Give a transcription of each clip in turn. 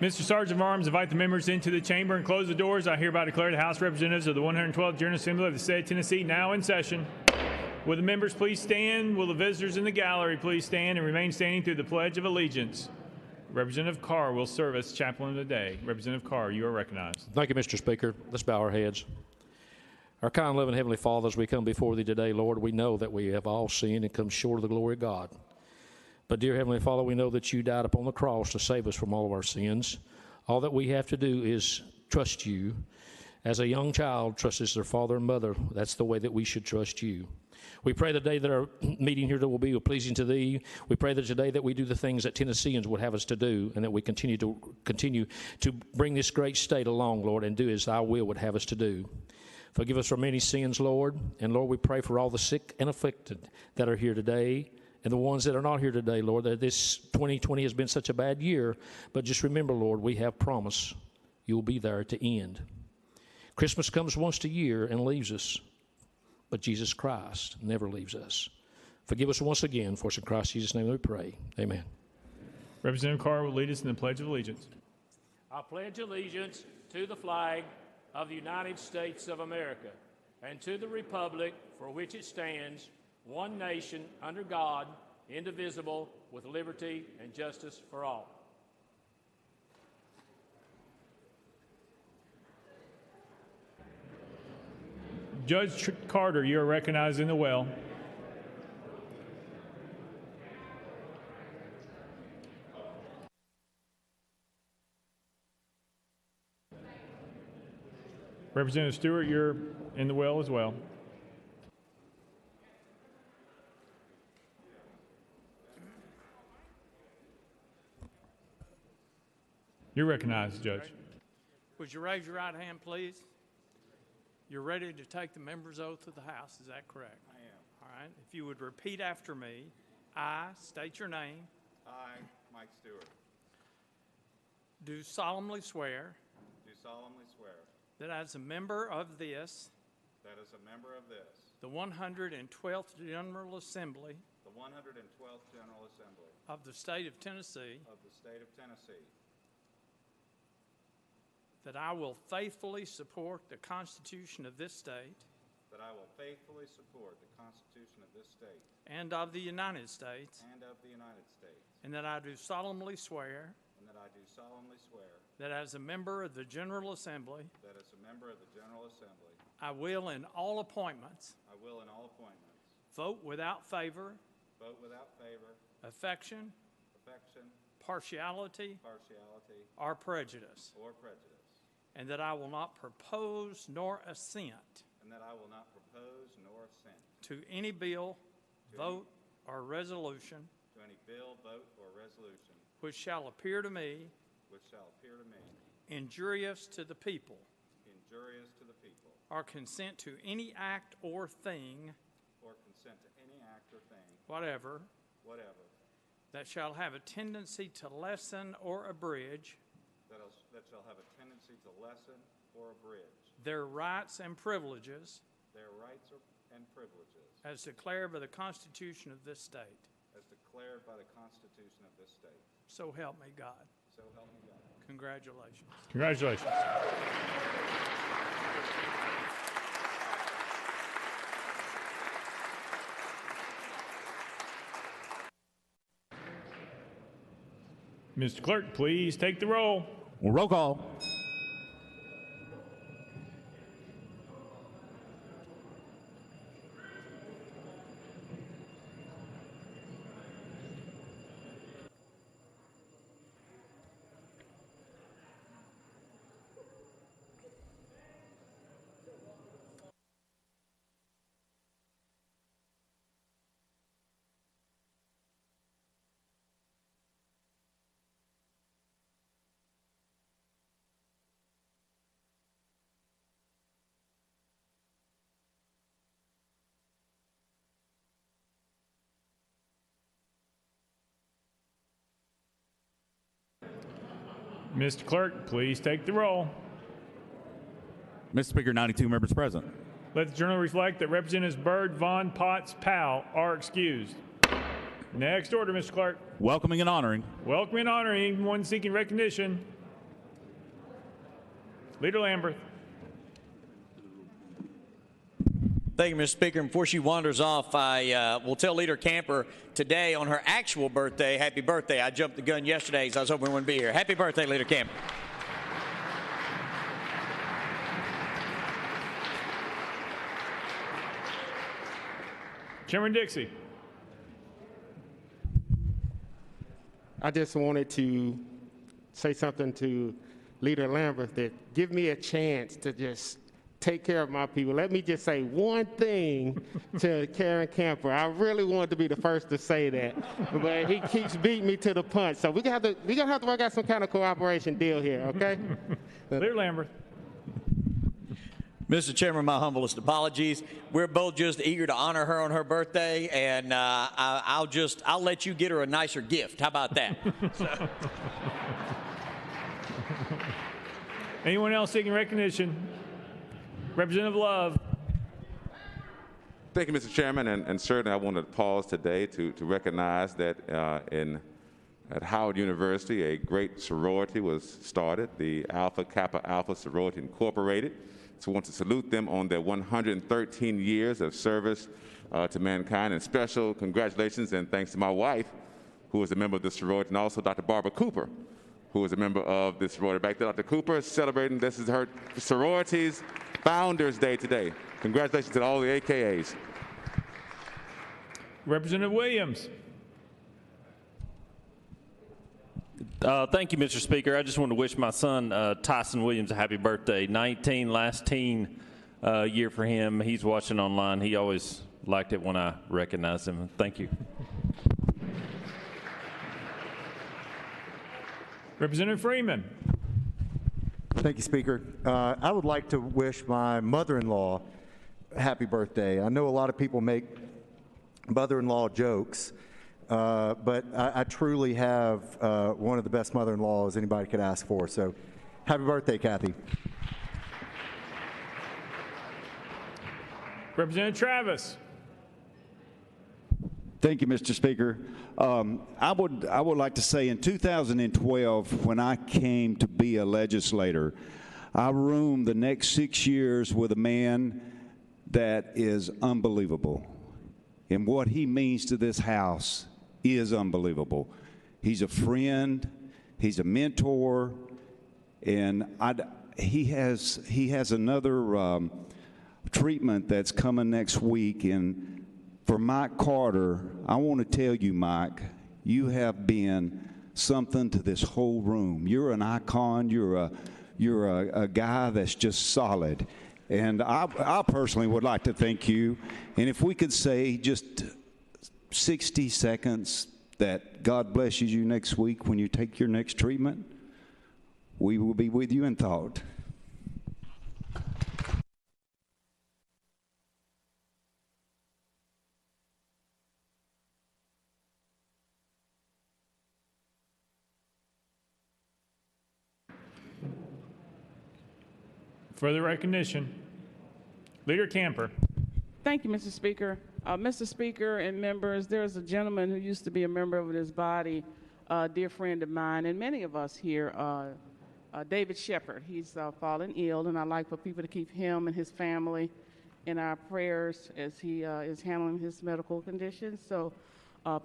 Mr. Sergeant of Arms, invite the members into the chamber and close the doors. I hereby declare the House of Representatives of the 112th General Assembly of the State of Tennessee now in session. Will the members please stand? Will the visitors in the gallery please stand and remain standing through the Pledge of Allegiance? Representative Carr will serve as chaplain of the day. Representative Carr, you are recognized. Thank you, Mr. Speaker. Let's bow our heads. Our kind, loving Heavenly Father, as we come before Thee today, Lord, we know that we have all sinned and come short of the glory of God. But, dear Heavenly Father, we know that You died upon the cross to save us from all of our sins. All that we have to do is trust You. As a young child trusts their father and mother, that's the way that we should trust You. We pray the day that our meeting here will be pleasing to Thee. We pray that today that we do the things that Tennesseans would have us to do, and that we continue to bring this great state along, Lord, and do as Thy will would have us to do. Forgive us for many sins, Lord. And, Lord, we pray for all the sick and afflicted that are here today and the ones that are not here today, Lord, that this 2020 has been such a bad year. But just remember, Lord, we have promise You will be there at the end. Christmas comes once a year and leaves us, but Jesus Christ never leaves us. Forgive us once again, for it's in Christ Jesus' name we pray. Amen. Representative Carr will lead us in the Pledge of Allegiance. I pledge allegiance to the flag of the United States of America and to the republic for which it stands, one nation, under God, indivisible, with liberty and justice for all. Judge Carter, you are recognized in the well. Representative Stewart, you're in the well as well. You're recognized, Judge. Would you raise your right hand, please? You're ready to take the member's oath of the House, is that correct? I am. All right. If you would repeat after me, I state your name. I, Mike Stewart, Do solemnly swear do solemnly swear that as a member of this, that as a member of this, the 112th General Assembly the 112th General Assembly of the State of Tennessee, of the State of Tennessee, that I will faithfully support the Constitution of this state that I will faithfully support the Constitution of this state and of the United States, and of the United States, and that I do solemnly swear and that I do solemnly swear that as a member of the General Assembly, that as a member of the General Assembly, I will in all appointments I will in all appointments vote without favor, vote without favor, affection, affection, partiality, partiality, or prejudice, or prejudice, and that I will not propose nor assent and that I will not propose nor assent to any bill, vote, or resolution to any bill, vote, or resolution which shall appear to me which shall appear to me injurious to the people, injurious to the people, or consent to any act or thing, or consent to any act or thing, whatever, whatever, that shall have a tendency to lessen or abridge that shall have a tendency to lessen or abridge their rights and privileges their rights and privileges as declared by the Constitution of this state. as declared by the Constitution of this state. So help me God. So help me God. Congratulations. Congratulations. Mr. Clerk, please take the roll. Roll call. Mr. Clerk, please take the roll. Mr. Speaker, 92 members present. Let the journal reflect that Representatives Byrd, Vaughn, Potts, Powell are excused. Next order, Mr. Clerk. Welcoming and honoring Welcoming and honoring anyone seeking recognition Leader Lamberth. Thank you, Mr. Speaker. And before she wanders off, I will tell Leader Camper today on her actual birthday, happy birthday. I jumped the gun yesterday because I was hoping we wouldn't be here. Happy birthday, Leader Camper. Chairman Dixie. I just wanted to say something to Leader Lambert that give me a chance to just take care of my people. Let me just say one thing to Karen Camper. I really wanted to be the first to say that, but he keeps beating me to the punch. So we're gonna have to work out some kind of cooperation deal here, okay? Leader Lamberth. Mr. Chairman, my humblest apologies. We're both just eager to honor her on her birthday, and I'll let you get her a nicer gift. How about that? Anyone else seeking recognition? Representative Love. Thank you, Mr. Chairman, and certainly I want to pause today to recognize that at Howard University, a great sorority was started, the Alpha Kappa Alpha Sorority Incorporated. So I want to salute them on their 113 years of service to mankind, and special congratulations and thanks to my wife, who is a member of the sorority, and also Dr. Barbara Cooper, who is a member of this sorority. Back there, Dr. Cooper is celebrating, this is her sorority's Founders Day today. Congratulations to all the AKAs. Representative Williams. Thank you, Mr. Speaker. I just want to wish my son, Tyson Williams, a happy birthday. 19, last teen year for him. He's watching online. He always liked it when I recognized him. Thank you. Representative Freeman. Thank you, Speaker. I would like to wish my mother-in-law a happy birthday. I know a lot of people make mother-in-law jokes, but I truly have one of the best mother-in-laws anybody could ask for. So happy birthday, Kathy. Representative Travis. Thank you, Mr. Speaker. I would like to say in 2012, when I came to be a legislator, I roomed the next 6 years with a man that is unbelievable. And what he means to this House is unbelievable. He's a friend, he's a mentor, and he has another treatment that's coming next week. And for Mike Carter, I want to tell you, Mike, you have been something to this whole room. You're an icon. You're a guy that's just solid. And I personally would like to thank you. And if we could say just 60 seconds that God blesses you next week when you take your next treatment, we will be with you in thought. Further recognition. Leader Camper. Thank you, Mr. Speaker. Mr. Speaker and members, there's a gentleman who used to be a member of this body, a dear friend of mine, and many of us here, David Shepard. He's fallen ill, and I'd like for people to keep him and his family in our prayers as he is handling his medical conditions. So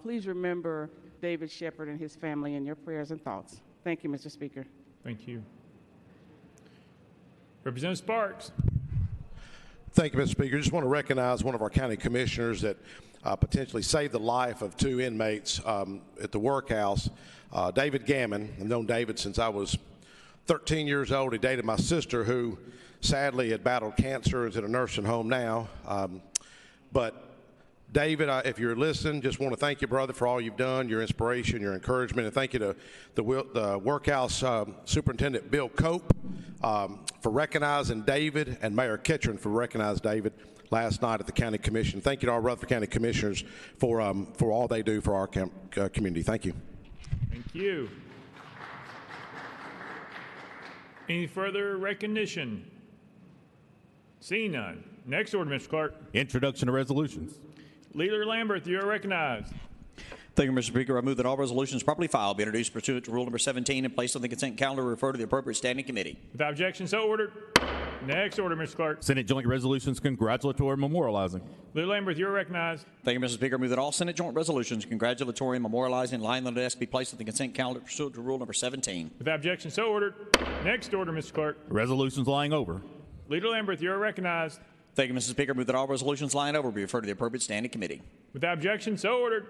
please remember David Shepard and his family in your prayers and thoughts. Thank you, Mr. Speaker. Thank you. Representative Sparks. Thank you, Mr. Speaker. I just want to recognize one of our county commissioners that potentially saved the life of 2 inmates at the workhouse, David Gammon. I've known David since I was 13 years old. He dated my sister, who sadly had battled cancer, is in a nursing home now. But David, if you're listening, just want to thank you, brother, for all you've done, your inspiration, your encouragement, and thank you to the workhouse superintendent, Bill Cope, for recognizing David, and Mayor Ketchern for recognizing David last night at the county commission. Thank you to our Rutherford County commissioners for all they do for our community. Thank you. Thank you. Any further recognition? Seeing none. Next order, Mr. Clark. Introduction to resolutions. Leader Lamberth, you are recognized. Thank you, Mr. Speaker. I move that all resolutions properly filed be introduced pursuant to Rule number 17 and placed on the consent calendar and referred to the appropriate standing committee. Without objection, so ordered. Next order, Mr. Clerk. Senate Joint Resolutions congratulatory and memorializing. Leader Lamberth, you're recognized. Thank you, Mr. Speaker. I move that all Senate joint resolutions congratulatory and memorializing lying on the desk be placed on the consent calendar pursuant to Rule number 17. Without objection, so ordered. Next order, Mr. Clerk. Resolutions lying over. Leader Lamberth, you're recognized. Thank you, Mr. Speaker. I move that all resolutions lying over be referred to the appropriate standing committee. Without objection, so ordered.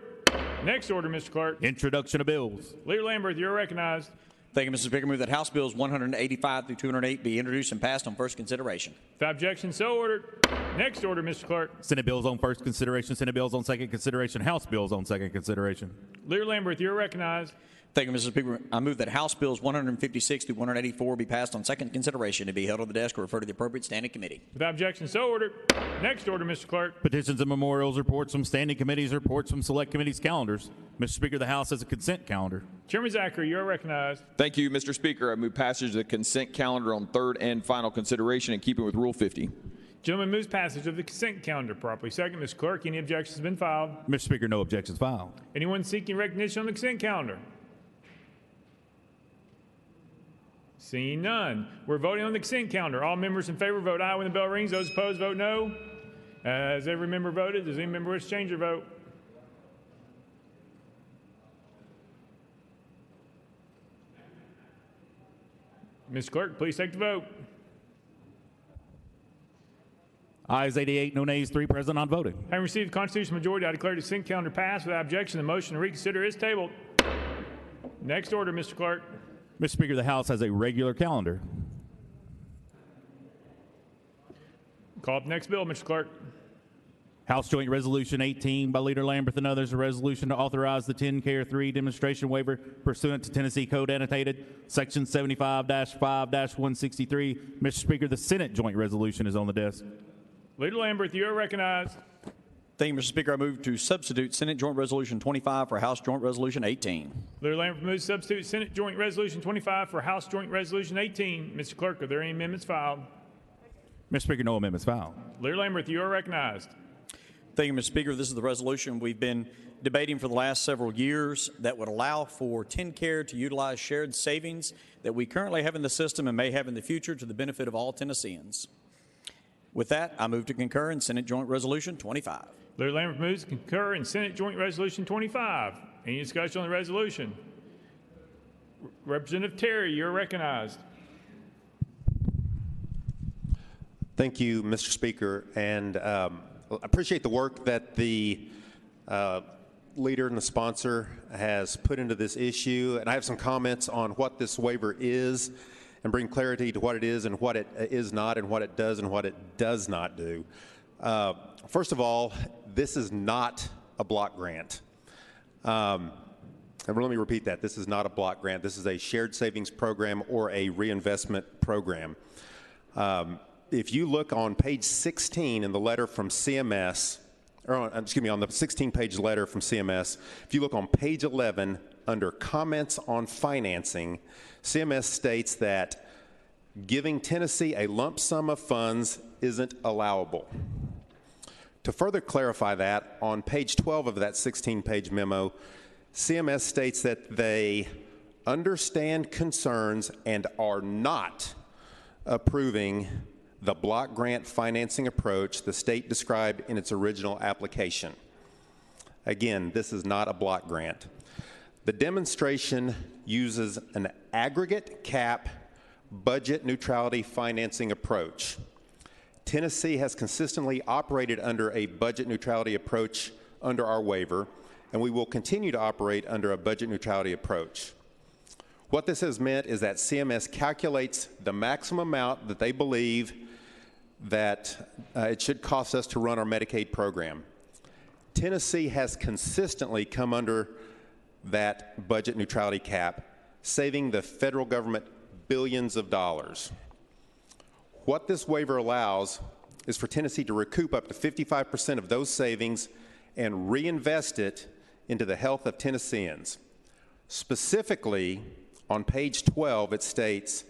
Next order, Mr. Clerk. Introduction of bills. Leader Lamberth, you're recognized. Thank you, Mr. Speaker. I move that House Bills 185 through 208 be introduced and passed on first consideration. Without objection, so ordered. Next order, Mr. Clerk. Senate bills on first consideration, Senate bills on second consideration, House bills on second consideration. Leader Lamberth, you're recognized. Thank you, Mr. Speaker. I move that House Bills 156 through 184 be passed on second consideration and be held on the desk or referred to the appropriate standing committee. Without objection, so ordered. Next order, Mr. Clerk. Petitions and memorials, reports from standing committees, reports from select committees' calendars. Mr. Speaker, the House has a consent calendar. Chairman Zachary, you're recognized. Thank you, Mr. Speaker. I move passage of the consent calendar on third and final consideration in keeping with Rule 50. Gentleman moves passage of the consent calendar properly. Second, Mr. Clerk. Any objections have been filed? Mr. Speaker, no objections filed. Anyone seeking recognition on the consent calendar? Seeing none. We're voting on the consent calendar. All members in favor vote aye when the bell rings. Those opposed vote no. Has every member voted? Does any member wish to change their vote? Ms. Clerk, please take the vote. Ayes 88, no nays, 3 present, not voting. Having received the constitutional majority, I declare the consent calendar passed. Without objection, the motion to reconsider is tabled. Next order, Mr. Clerk. Mr. Speaker, the House has a regular calendar. Call up the next bill, Mr. Clerk. House Joint Resolution 18 by Leader Lamberth and others, a resolution to authorize the 10-CARE 3 demonstration waiver pursuant to Tennessee Code Annotated, Section 75-5-163. Mr. Speaker, the Senate Joint Resolution is on the desk. Leader Lamberth, you are recognized. Thank you, Mr. Speaker. I move to substitute Senate Joint Resolution 25 for House Joint Resolution 18. Leader Lamberth moves to substitute Senate Joint Resolution 25 for House Joint Resolution 18. Mr. Clerk, are there any amendments filed? Mr. Speaker, no amendments filed. Leader Lamberth, you are recognized. Thank you, Mr. Speaker. This is the resolution we've been debating for the last several years that would allow for TennCare to utilize shared savings that we currently have in the system and may have in the future to the benefit of all Tennesseans. With that, I move to concur in Senate Joint Resolution 25. Leader Lamberth moves to concur in Senate Joint Resolution 25. Any discussion on the resolution? Representative Terry, you're recognized. Thank you, Mr. Speaker, and I appreciate the work that the leader and the sponsor has put into this issue, and I have some comments on what this waiver is and bring clarity to what it is and what it is not and what it does and what it does not do. First of all, this is not a block grant. And let me repeat that. This is not a block grant. This is a shared savings program or a reinvestment program. If you look on page 16 in the letter from CMS, or excuse me, on the 16-page letter from CMS, if you look on page 11 under comments on financing, CMS states that giving Tennessee a lump sum of funds isn't allowable. To further clarify that, on page 12 of that 16-page memo, CMS states that they understand concerns and are not approving the block grant financing approach the state described in its original application. Again, this is not a block grant. The demonstration uses an aggregate cap budget neutrality financing approach. Tennessee has consistently operated under a budget neutrality approach under our waiver, and we will continue to operate under a budget neutrality approach. What this has meant is that CMS calculates the maximum amount that they believe that it should cost us to run our Medicaid program. Tennessee has consistently come under that budget neutrality cap, saving the federal government billions of dollars. What this waiver allows is for Tennessee to recoup up to 55% of those savings and reinvest it into the health of Tennesseans. Specifically, on page 12, it states,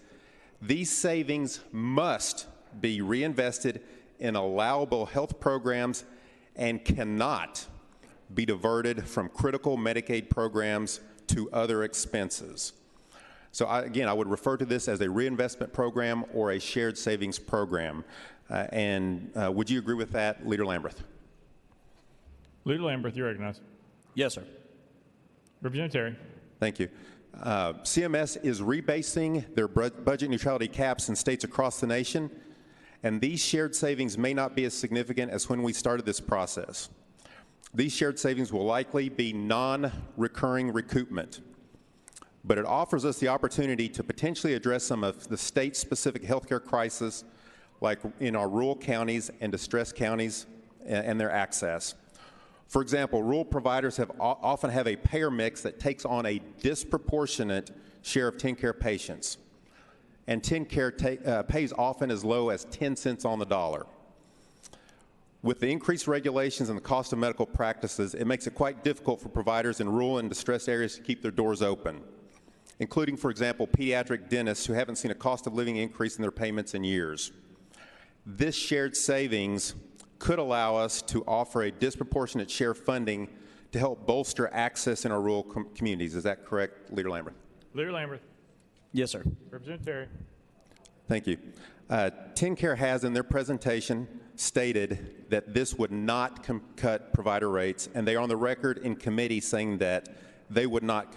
these savings must be reinvested in allowable health programs and cannot be diverted from critical Medicaid programs to other expenses. So again, I would refer to this as a reinvestment program or a shared savings program. Would you agree with that, Leader Lamberth? Leader Lamberth, you're recognized. Yes, sir. Representative Terry. Thank you. CMS is rebasing their budget neutrality caps in states across the nation, and these shared savings may not be as significant as when we started this process. These shared savings will likely be non-recurring recoupment, but it offers us the opportunity to potentially address some of the state-specific healthcare crises, like in our rural counties and distressed counties and their access. For example, rural providers often have a payer mix that takes on a disproportionate share of TennCare patients, and TennCare pays often as low as 10 cents on the dollar. With the increased regulations and the cost of medical practices, it makes it quite difficult for providers in rural and distressed areas to keep their doors open, including, for example, pediatric dentists who haven't seen a cost of living increase in their payments in years. This shared savings could allow us to offer a disproportionate share of funding to help bolster access in our rural communities. Is that correct, Leader Lamberth? Leader Lamberth. Yes, sir. Representative Terry. Thank you. TennCare has in their presentation stated that this would not cut provider rates, and they are on the record in committee saying that they would not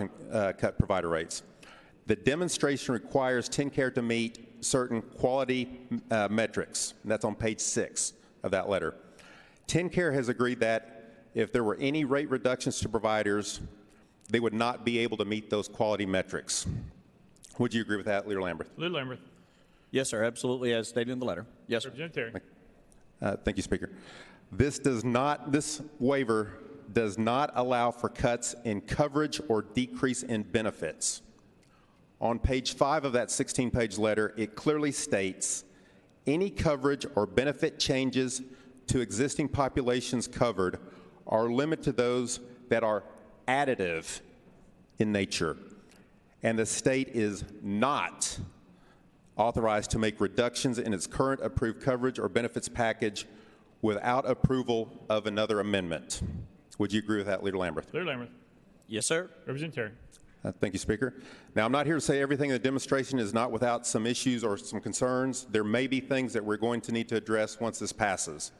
cut provider rates. The demonstration requires TennCare to meet certain quality metrics, and that's on page 6 of that letter. TennCare has agreed that if there were any rate reductions to providers, they would not be able to meet those quality metrics. Would you agree with that, Leader Lamberth? Leader Lamberth. Yes, sir, absolutely, as stated in the letter. Yes, sir. Representative Terry. Thank you, Speaker. This waiver does not allow for cuts in coverage or decrease in benefits. On page 5 of that 16-page letter, it clearly states, any coverage or benefit changes to existing populations covered are limited to those that are additive in nature, and the state is not authorized to make reductions in its current approved coverage or benefits package without approval of another amendment. Would you agree with that, Leader Lamberth? Leader Lamberth. Yes, sir. Representative Terry. Thank you, Speaker. Now, I'm not here to say everything in the demonstration is not without some issues or some concerns. There may be things that we're going to need to address once this passes.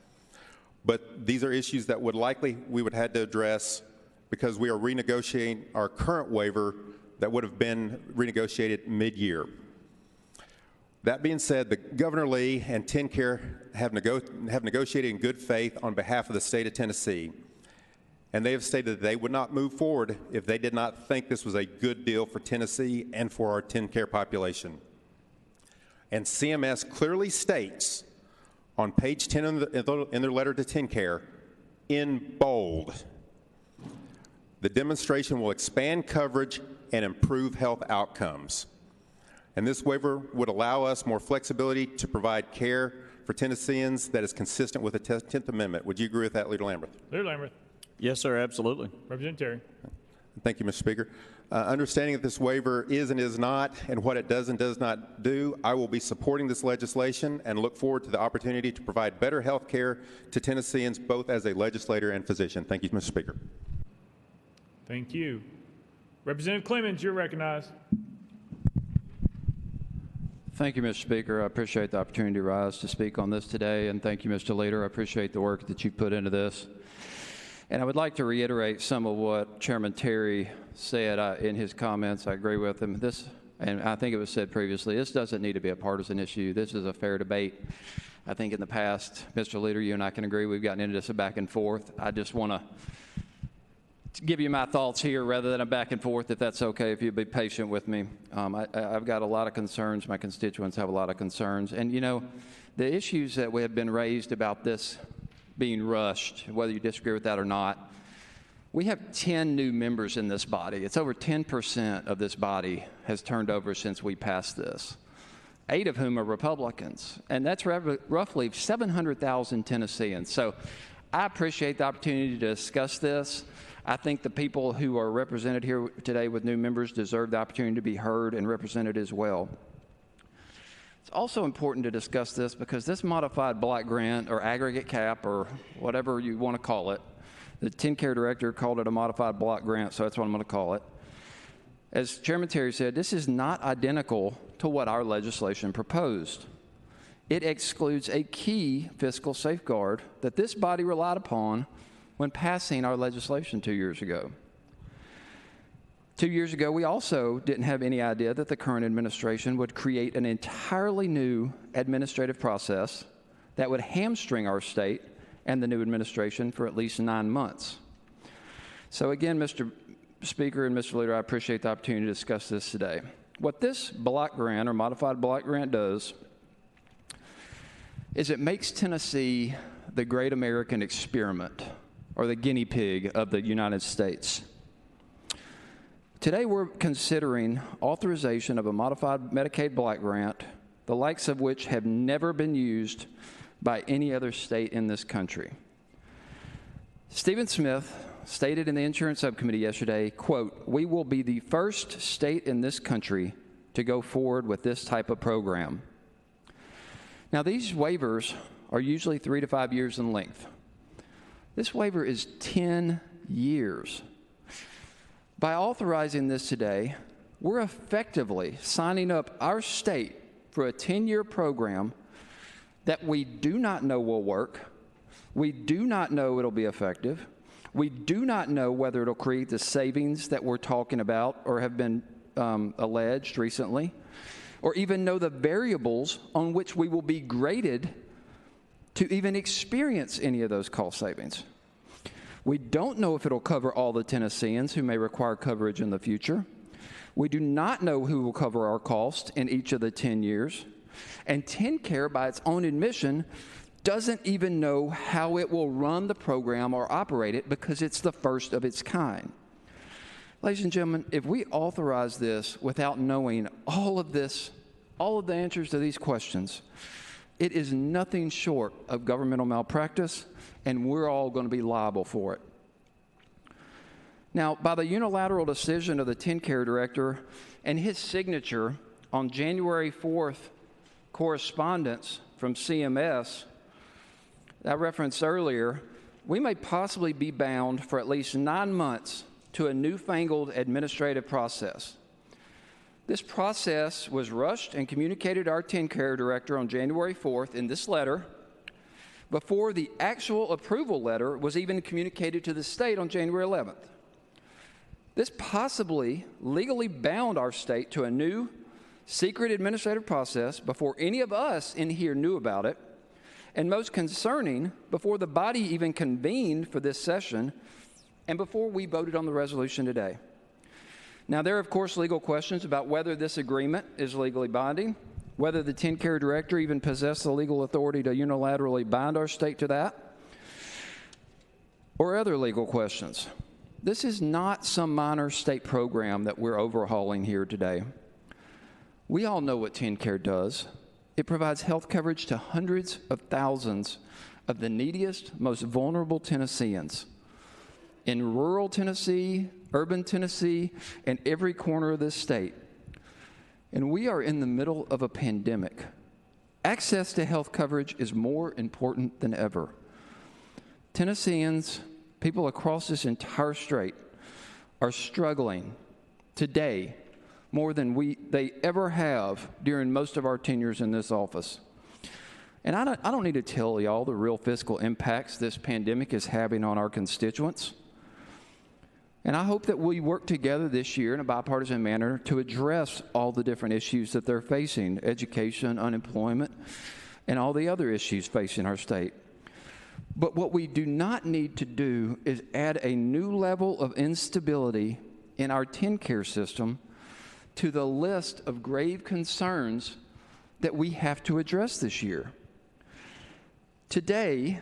But these are issues that we would have to address because we are renegotiating our current waiver that would have been renegotiated mid-year. That being said, the Governor Lee and TennCare have negotiated in good faith on behalf of the state of Tennessee, and they have stated that they would not move forward if they did not think this was a good deal for Tennessee and for our TennCare population. And CMS clearly states on page 10 in their letter to TennCare, in bold, the demonstration will expand coverage and improve health outcomes. And this waiver would allow us more flexibility to provide care for Tennesseans that is consistent with the 10th Amendment. Would you agree with that, Leader Lamberth? Leader Lamberth. Yes, sir, absolutely. Representative Terry. Thank you, Mr. Speaker. Understanding that this waiver is and is not, and what it does and does not do, I will be supporting this legislation and look forward to the opportunity to provide better health care to Tennesseans, both as a legislator and physician. Thank you, Mr. Speaker. Thank you. Representative Clemens, you're recognized. Thank you, Mr. Speaker. I appreciate the opportunity to rise to speak on this today, and thank you, Mr. Leader. I appreciate the work that you put into this. And I would like to reiterate some of what Chairman Terry said in his comments. I agree with him. And I think it was said previously, this doesn't need to be a partisan issue. This is a fair debate. I think in the past, Mr. Leader, you and I can agree we've gotten into this back and forth. I just want to give you my thoughts here rather than a back and forth, if that's okay, if you'd be patient with me. I've got a lot of concerns. My constituents have a lot of concerns. And, you know, the issues that have been raised about this being rushed, whether you disagree with that or not, we have 10 new members in this body. It's over 10% of this body has turned over since we passed this, 8 of whom are Republicans. And that's roughly 700,000 Tennesseans. So I appreciate the opportunity to discuss this. I think the people who are represented here today with new members deserve the opportunity to be heard and represented as well. It's also important to discuss this because this modified block grant or aggregate cap or whatever you want to call it The TennCare director called it a modified block grant, so that's what I'm going to call it. As Chairman Terry said, this is not identical to what our legislation proposed. It excludes a key fiscal safeguard that this body relied upon when passing our legislation 2 years ago. 2 years ago, we also didn't have any idea that the current administration would create an entirely new administrative process that would hamstring our state and the new administration for at least 9 months. So again, Mr. Speaker and Mr. Leader, I appreciate the opportunity to discuss this today. What this block grant or modified block grant does is it makes Tennessee the great American experiment, or the guinea pig of the United States. Today we're considering authorization of a modified Medicaid block grant, the likes of which have never been used by any other state in this country. Stephen Smith stated in the Insurance Subcommittee yesterday, quote, "We will be the first state in this country to go forward with this type of program." Now, these waivers are usually 3 to 5 years in length. This waiver is 10 years. By authorizing this today, we're effectively signing up our state for a 10-year program that we do not know will work. We do not know it'll be effective. We do not know whether it'll create the savings that we're talking about or have been alleged recently, or even know the variables on which we will be graded to even experience any of those cost savings. We don't know if it'll cover all the Tennesseans who may require coverage in the future. We do not know who will cover our cost in each of the 10 years. And TennCare, by its own admission, doesn't even know how it will run the program or operate it because it's the first of its kind. Ladies and gentlemen, if we authorize this without knowing all of this, all of the answers to these questions, it is nothing short of governmental malpractice, and we're all going to be liable for it. Now, by the unilateral decision of the TennCare director and his signature on January 4th correspondence from CMS, I referenced earlier, we may possibly be bound for at least 9 months to a newfangled administrative process. This process was rushed and communicated to our TennCare director on January 4th in this letter before the actual approval letter was even communicated to the state on January 11th. This possibly legally bound our state to a new secret administrative process before any of us in here knew about it, and most concerning, before the body even convened for this session and before we voted on the resolution today. Now, there are, of course, legal questions about whether this agreement is legally binding, whether the TennCare director even possessed the legal authority to unilaterally bind our state to that, or other legal questions. This is not some minor state program that we're overhauling here today. We all know what TennCare does. It provides health coverage to hundreds of thousands of the neediest, most vulnerable Tennesseans in rural Tennessee, urban Tennessee, and every corner of this state. And we are in the middle of a pandemic. Access to health coverage is more important than ever. Tennesseans, people across this entire state, are struggling today more than they ever have during most of our tenures in this office. And I don't need to tell y'all the real fiscal impacts this pandemic is having on our constituents. And I hope that we work together this year in a bipartisan manner to address all the different issues that they're facing, education, unemployment, and all the other issues facing our state. But what we do not need to do is add a new level of instability in our TennCare system to the list of grave concerns that we have to address this year. Today,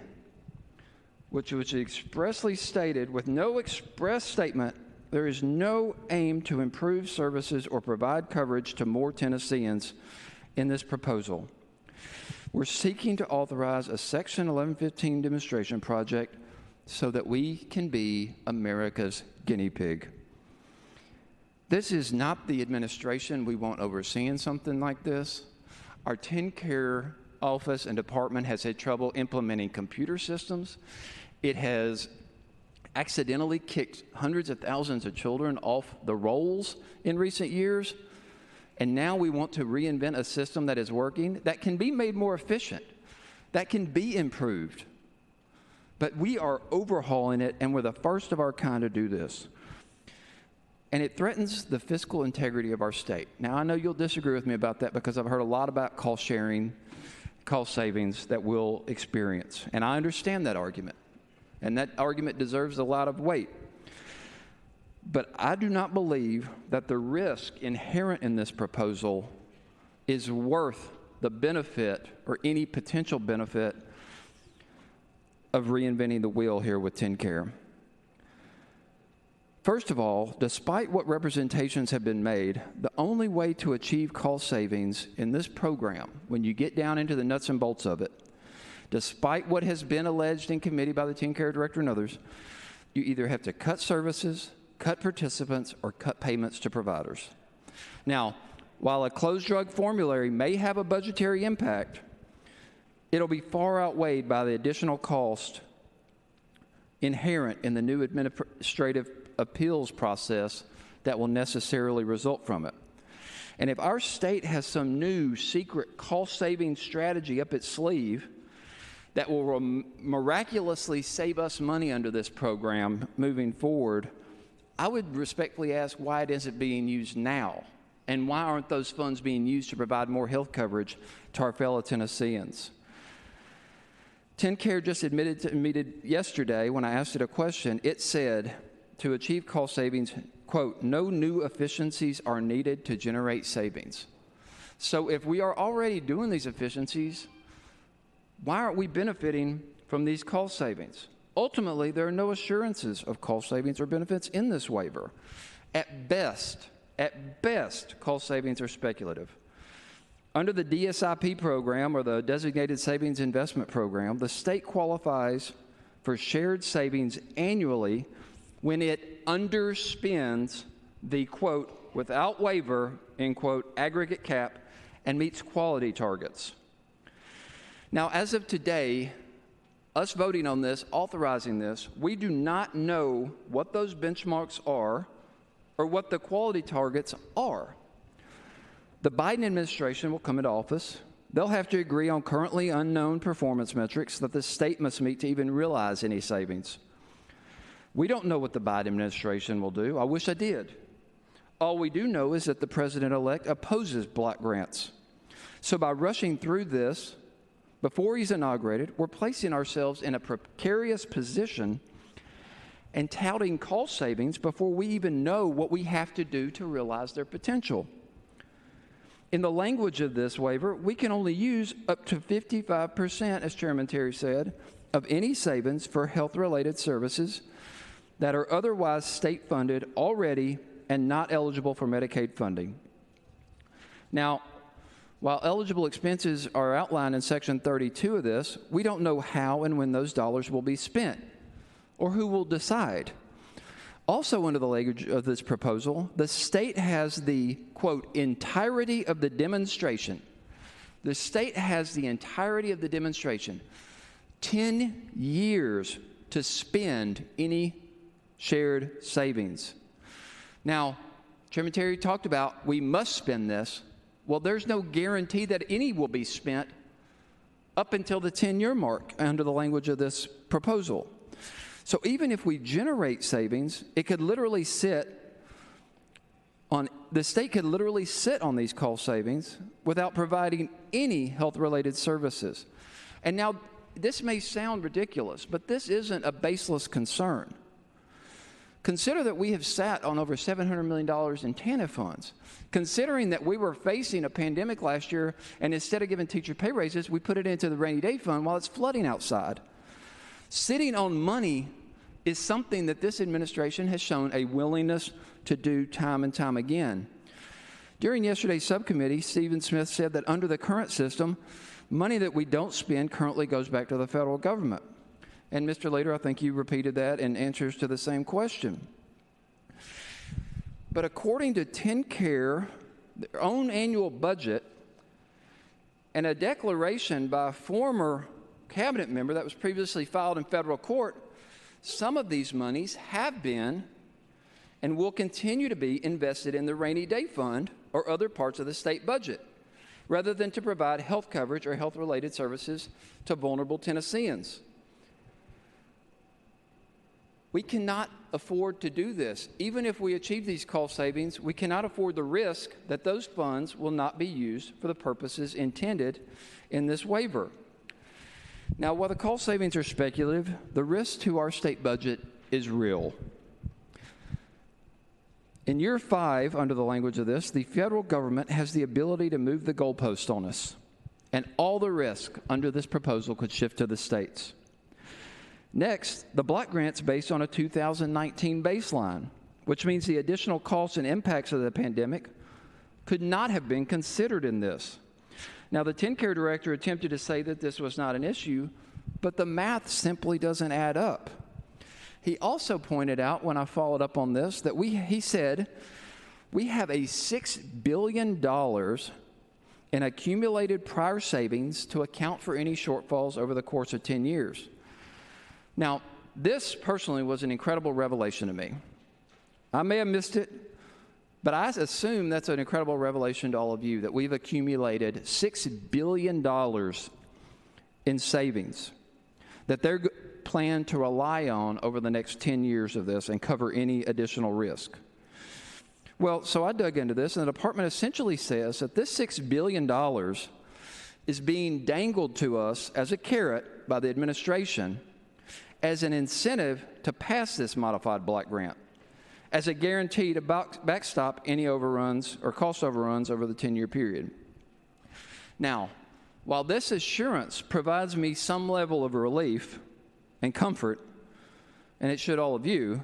which was expressly stated with no express statement, there is no aim to improve services or provide coverage to more Tennesseans in this proposal. We're seeking to authorize a Section 1115 demonstration project so that we can be America's guinea pig. This is not the administration we want overseeing something like this. Our TennCare office and department has had trouble implementing computer systems. It has accidentally kicked hundreds of thousands of children off the rolls in recent years, and now we want to reinvent a system that is working, that can be made more efficient, that can be improved. But we are overhauling it, and we're the first of our kind to do this. And it threatens the fiscal integrity of our state. Now, I know you'll disagree with me about that because I've heard a lot about cost sharing, cost savings that we'll experience. And I understand that argument. And that argument deserves a lot of weight. But I do not believe that the risk inherent in this proposal is worth the benefit or any potential benefit of reinventing the wheel here with TennCare. First of all, despite what representations have been made, the only way to achieve cost savings in this program, when you get down into the nuts and bolts of it, despite what has been alleged in committee by the TennCare director and others, you either have to cut services, cut participants, or cut payments to providers. Now, while a closed drug formulary may have a budgetary impact, it'll be far outweighed by the additional cost inherent in the new administrative appeals process that will necessarily result from it. And if our state has some new secret cost-saving strategy up its sleeve that will miraculously save us money under this program moving forward, I would respectfully ask why it isn't being used now, and why aren't those funds being used to provide more health coverage to our fellow Tennesseans. TennCare just admitted yesterday, when I asked it a question, it said to achieve cost savings, quote, no new efficiencies are needed to generate savings. So if we are already doing these efficiencies, why aren't we benefiting from these cost savings? Ultimately, there are no assurances of cost savings or benefits in this waiver. At best, cost savings are speculative. Under the DSIP program, or the Designated Savings Investment Program, the state qualifies for shared savings annually when it underspends the, quote, without waiver, end quote, aggregate cap and meets quality targets. Now, as of today, us voting on this, authorizing this, we do not know what those benchmarks are or what the quality targets are. The Biden administration will come into office. They'll have to agree on currently unknown performance metrics that the state must meet to even realize any savings. We don't know what the Biden administration will do. I wish I did. All we do know is that the president-elect opposes block grants. So by rushing through this before he's inaugurated, we're placing ourselves in a precarious position and touting cost savings before we even know what we have to do to realize their potential. In the language of this waiver, we can only use up to 55%, as Chairman Terry said, of any savings for health-related services that are otherwise state-funded already and not eligible for Medicaid funding. Now, while eligible expenses are outlined in Section 32 of this, we don't know how and when those dollars will be spent or who will decide. Also, under the language of this proposal, the state has the, quote, entirety of the demonstration. The state has the entirety of the demonstration, 10 years to spend any shared savings. Now, Chairman Terry talked about we must spend this. Well, there's no guarantee that any will be spent up until the 10-year mark under the language of this proposal. So even if we generate savings, it could literally the state could literally sit on these cost savings without providing any health-related services. And now, this may sound ridiculous, but this isn't a baseless concern. Consider that we have sat on over $700 million in TANF funds. Considering that we were facing a pandemic last year, and instead of giving teacher pay raises, we put it into the rainy day fund while it's flooding outside. Sitting on money is something that this administration has shown a willingness to do time and time again. During yesterday's subcommittee, Stephen Smith said that under the current system, money that we don't spend currently goes back to the federal government. And Mr. Leader, I think you repeated that in answers to the same question. But according to TennCare, their own annual budget, and a declaration by a former cabinet member that was previously filed in federal court, Some of these monies have been and will continue to be invested in the rainy day fund or other parts of the state budget, rather than to provide health coverage or health-related services to vulnerable Tennesseans. We cannot afford to do this. Even if we achieve these cost savings, we cannot afford the risk that those funds will not be used for the purposes intended in this waiver. Now, while the cost savings are speculative, the risk to our state budget is real. In year 5, under the language of this, the federal government has the ability to move the goalpost on us, and all the risk under this proposal could shift to the states. Next, the block grant's based on a 2019 baseline, which means the additional costs and impacts of the pandemic could not have been considered in this. Now, the TennCare director attempted to say that this was not an issue, but the math simply doesn't add up. He also pointed out, when I followed up on this, that he said, we have a $6 billion in accumulated prior savings to account for any shortfalls over the course of 10 years. Now, this personally was an incredible revelation to me. I may have missed it, but I assume that's an incredible revelation to all of you, that we've accumulated $6 billion in savings that they're plan to rely on over the next 10 years of this and cover any additional risk. Well, so I dug into this, and the department essentially says that this $6 billion is being dangled to us as a carrot by the administration as an incentive to pass this modified block grant, as a guarantee to backstop any overruns or cost overruns over the 10-year period. Now, while this assurance provides me some level of relief and comfort, and it should all of you,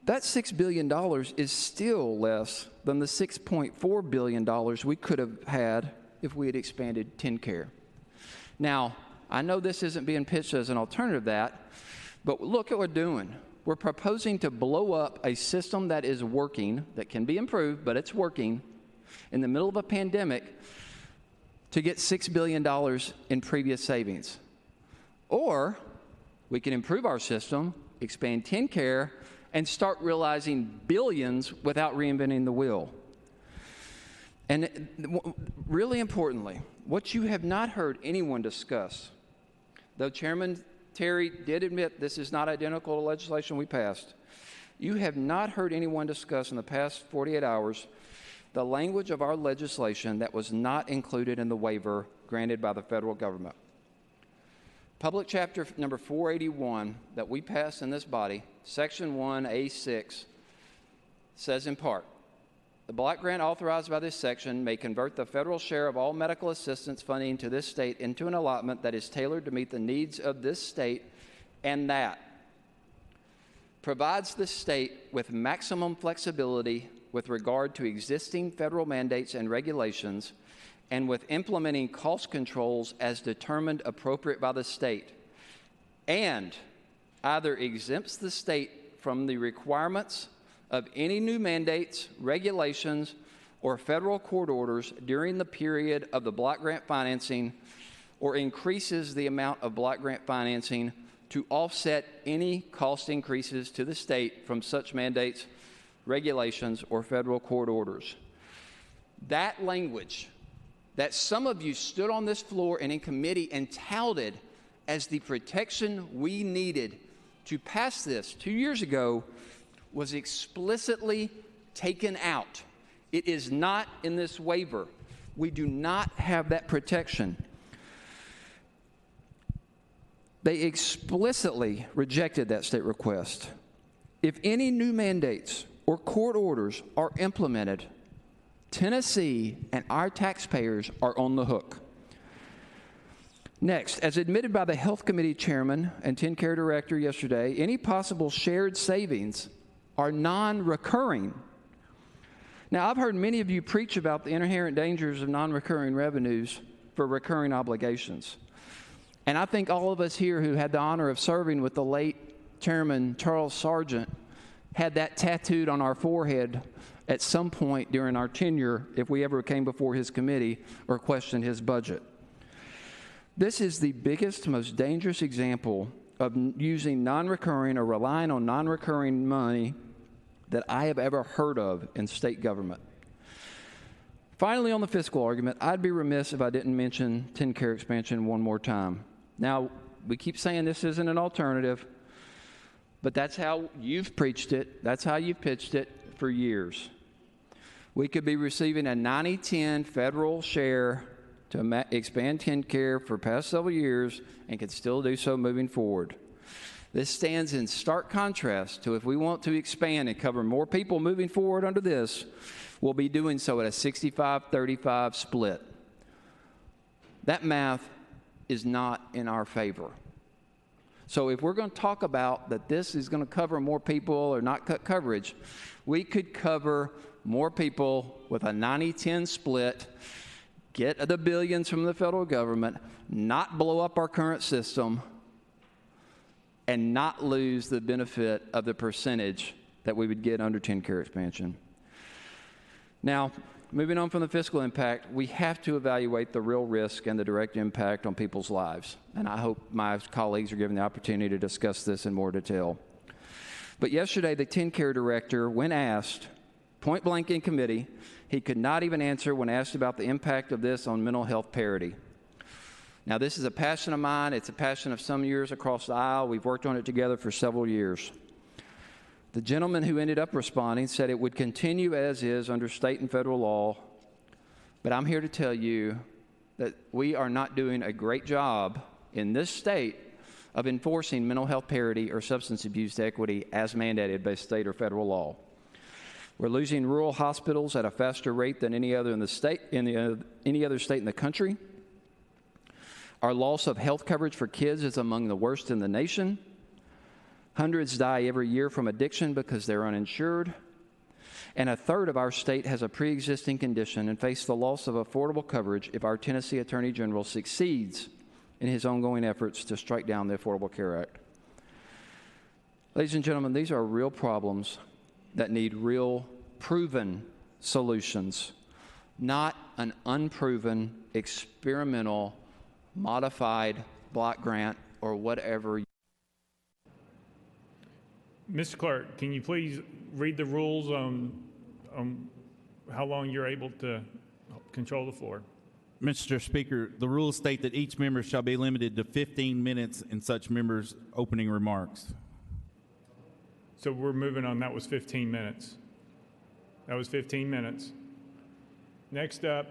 that $6 billion is still less than the $6.4 billion we could have had if we had expanded TennCare. Now, I know this isn't being pitched as an alternative to that, but look at what we're doing. We're proposing to blow up a system that is working, that can be improved, but it's working, in the middle of a pandemic to get $6 billion in previous savings. Or we can improve our system, expand TennCare, and start realizing billions without reinventing the wheel. And really importantly, what you have not heard anyone discuss, though Chairman Terry did admit this is not identical to legislation we passed, you have not heard anyone discuss in the past 48 hours the language of our legislation that was not included in the waiver granted by the federal government. Public Chapter number 481 that we passed in this body, Section 1A6, says in part, the block grant authorized by this section may convert the federal share of all medical assistance funding to this state into an allotment that is tailored to meet the needs of this state, and that provides the state with maximum flexibility with regard to existing federal mandates and regulations, and with implementing cost controls as determined appropriate by the state, and either exempts the state from the requirements of any new mandates, regulations, or federal court orders during the period of the block grant financing, or increases the amount of block grant financing to offset any cost increases to the state from such mandates, regulations, or federal court orders. That language that some of you stood on this floor and in committee and touted as the protection we needed to pass this 2 years ago was explicitly taken out. It is not in this waiver. We do not have that protection. They explicitly rejected that state request. If any new mandates or court orders are implemented, Tennessee and our taxpayers are on the hook. Next, as admitted by the Health Committee Chairman and TennCare Director yesterday, any possible shared savings are non-recurring. Now, I've heard many of you preach about the inherent dangers of non-recurring revenues for recurring obligations. And I think all of us here who had the honor of serving with the late Chairman Charles Sargent had that tattooed on our forehead at some point during our tenure if we ever came before his committee or questioned his budget. This is the biggest, most dangerous example of using non-recurring or relying on non-recurring money that I have ever heard of in state government. Finally, on the fiscal argument, I'd be remiss if I didn't mention TennCare expansion one more time. Now, we keep saying this isn't an alternative, but that's how you've preached it. That's how you've pitched it for years. We could be receiving a 90-10 federal share to expand TennCare for past several years and could still do so moving forward. This stands in stark contrast to if we want to expand and cover more people moving forward under this, we'll be doing so at a 65-35 split. That math is not in our favor. So if we're going to talk about that this is going to cover more people or not cut coverage, we could cover more people with a 90-10 split, get the billions from the federal government, not blow up our current system, and not lose the benefit of the percentage that we would get under TennCare expansion. Now, moving on from the fiscal impact, we have to evaluate the real risk and the direct impact on people's lives. And I hope my colleagues are given the opportunity to discuss this in more detail. But yesterday, the TennCare director, when asked, point blank in committee, he could not even answer when asked about the impact of this on mental health parity. Now, this is a passion of mine. It's a passion of some years across the aisle. We've worked on it together for several years. The gentleman who ended up responding said it would continue as is under state and federal law, but I'm here to tell you that we are not doing a great job in this state of enforcing mental health parity or substance abuse equity as mandated by state or federal law. We're losing rural hospitals at a faster rate than any other other state in the country. Our loss of health coverage for kids is among the worst in the nation. Hundreds die every year from addiction because they're uninsured. And a third of our state has a pre-existing condition and face the loss of affordable coverage if our Tennessee Attorney General succeeds in his ongoing efforts to strike down the Affordable Care Act. Ladies and gentlemen, these are real problems that need real, proven solutions, not an unproven, experimental, modified block grant or whatever. Mr. Clerk, can you please read the rules on how long you're able to control the floor? Mr. Speaker, the rules state that each member shall be limited to 15 minutes in such members' opening remarks. So we're moving on. That was 15 minutes. That was 15 minutes. Next up,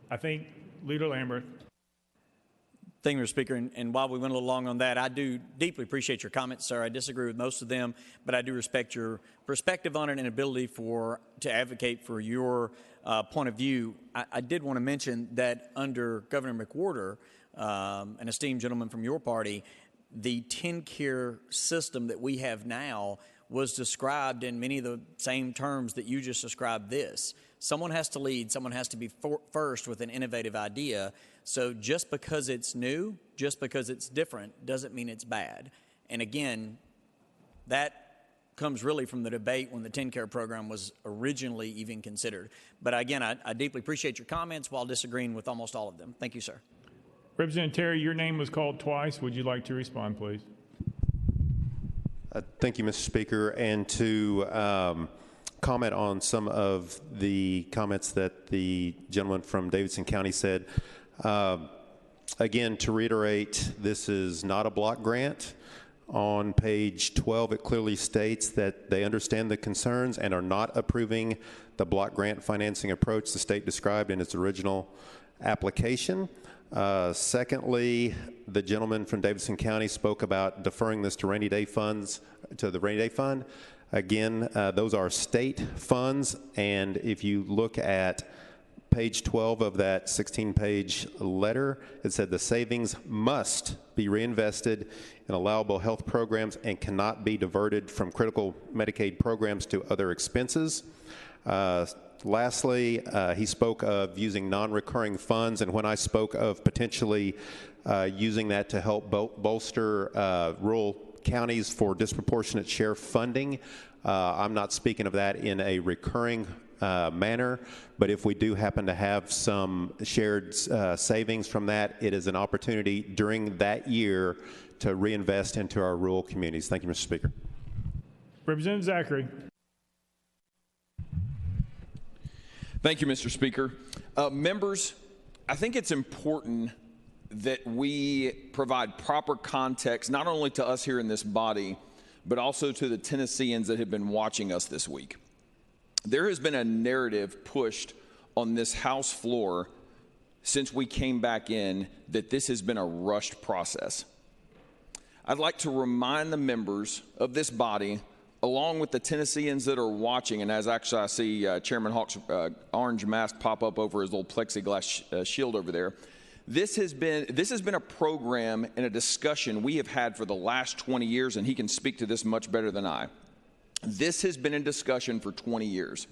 I think Leader Lamberth. Thank you, Mr. Speaker. And while we went a little long on that, I do deeply appreciate your comments, sir. I disagree with most of them, but I do respect your perspective on it and ability to advocate for your point of view. I did want to mention that under Governor McWhorter, an esteemed gentleman from your party, the TennCare system that we have now was described in many of the same terms that you just described this. Someone has to lead, someone has to be first with an innovative idea. So just because it's new, just because it's different, doesn't mean it's bad. And again, that comes really from the debate when the TennCare program was originally even considered. But again, I deeply appreciate your comments while disagreeing with almost all of them. Thank you, sir. Representative Terry, your name was called twice. Would you like to respond, please? Thank you, Mr. Speaker. And to comment on some of the comments that the gentleman from Davidson County said. Again, to reiterate, this is not a block grant. On page 12, it clearly states that they understand the concerns and are not approving the block grant financing approach the state described in its original application. Secondly, the gentleman from Davidson County spoke about deferring this to rainy day funds, to the rainy day fund. Again, those are state funds, and if you look at page 12 of that 16-page letter, it said the savings must be reinvested in allowable health programs and cannot be diverted from critical Medicaid programs to other expenses. Lastly, he spoke of using non-recurring funds, and when I spoke of potentially using that to help bolster rural counties for disproportionate share funding, I'm not speaking of that in a recurring manner. But if we do happen to have some shared savings from that, it is an opportunity during that year to reinvest into our rural communities. Thank you, Mr. Speaker. Representative Zachary. Thank you, Mr. Speaker. Members, I think it's important that we provide proper context, not only to us here in this body, but also to the Tennesseans that have been watching us this week. There has been a narrative pushed on this House floor since we came back in that this has been a rushed process. I'd like to remind the members of this body, along with the Tennesseans that are watching, and as actually I see Chairman Hawk's orange mask pop up over his little plexiglass shield over there, this has been a program and a discussion we have had for the last 20 years, and he can speak to this much better than I. This has been in discussion for 20 years.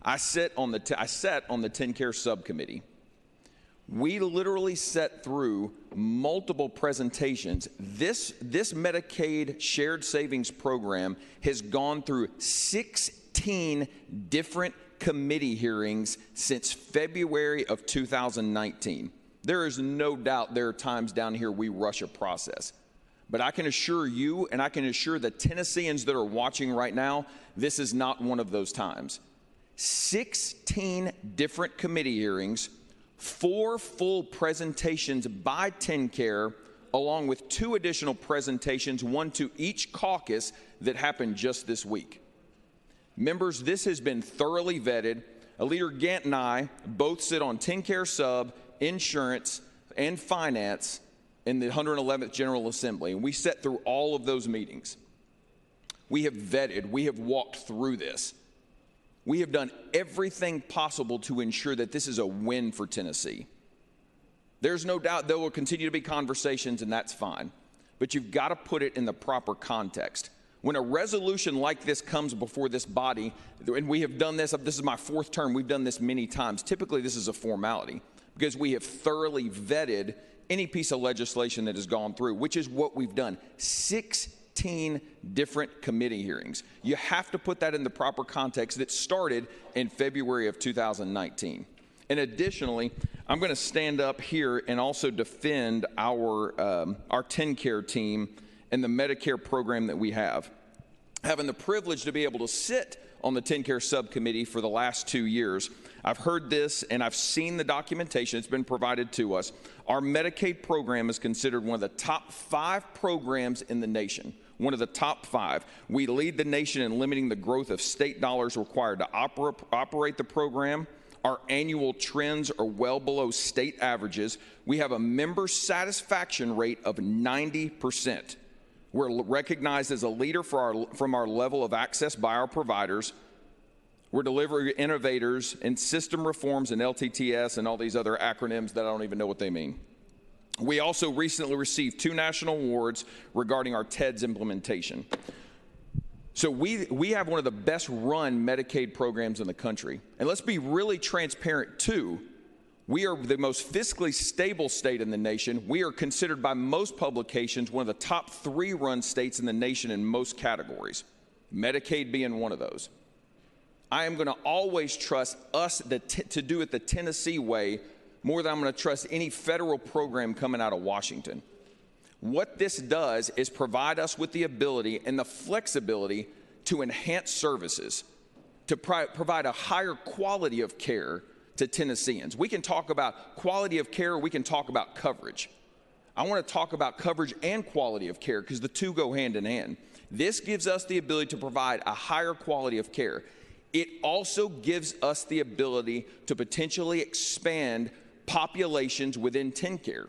I sat on the TennCare subcommittee. We literally sat through multiple presentations. This Medicaid shared savings program has gone through 16 different committee hearings since February of 2019. There is no doubt there are times down here we rush a process. But I can assure you, and I can assure the Tennesseans that are watching right now, this is not one of those times. 16 different committee hearings, 4 full presentations by TennCare, along with 2 additional presentations, 1 to each caucus that happened just this week. Members, this has been thoroughly vetted. Leader Gant and I both sit on TennCare sub, insurance, and finance in the 111th General Assembly, and we sat through all of those meetings. We have vetted, we have walked through this. We have done everything possible to ensure that this is a win for Tennessee. There's no doubt there will continue to be conversations, and that's fine. But you've got to put it in the proper context. When a resolution like this comes before this body, and we have done this is my 4th term, we've done this many times. Typically, this is a formality because we have thoroughly vetted any piece of legislation that has gone through, which is what we've done. 16 different committee hearings. You have to put that in the proper context that started in February of 2019. And additionally, I'm going to stand up here and also defend our TennCare team and the Medicare program that we have. Having the privilege to be able to sit on the TennCare subcommittee for the last 2 years, I've heard this and I've seen the documentation. It's been provided to us. Our Medicaid program is considered one of the top 5 programs in the nation. One of the top 5. We lead the nation in limiting the growth of state dollars required to operate the program. Our annual trends are well below state averages. We have a member satisfaction rate of 90%. We're recognized as a leader from our level of access by our providers. We're delivery innovators in system reforms and LTTS and all these other acronyms that I don't even know what they mean. We also recently received 2 national awards regarding our TEDS implementation. So we have one of the best run Medicaid programs in the country. And let's be really transparent too. We are the most fiscally stable state in the nation. We are considered by most publications one of the top 3 run states in the nation in most categories, Medicaid being one of those. I am going to always trust us to do it the Tennessee way more than I'm going to trust any federal program coming out of Washington. What this does is provide us with the ability and the flexibility to enhance services, to provide a higher quality of care to Tennesseans. We can talk about quality of care, we can talk about coverage. I want to talk about coverage and quality of care because the 2 go hand in hand. This gives us the ability to provide a higher quality of care. It also gives us the ability to potentially expand populations within TennCare.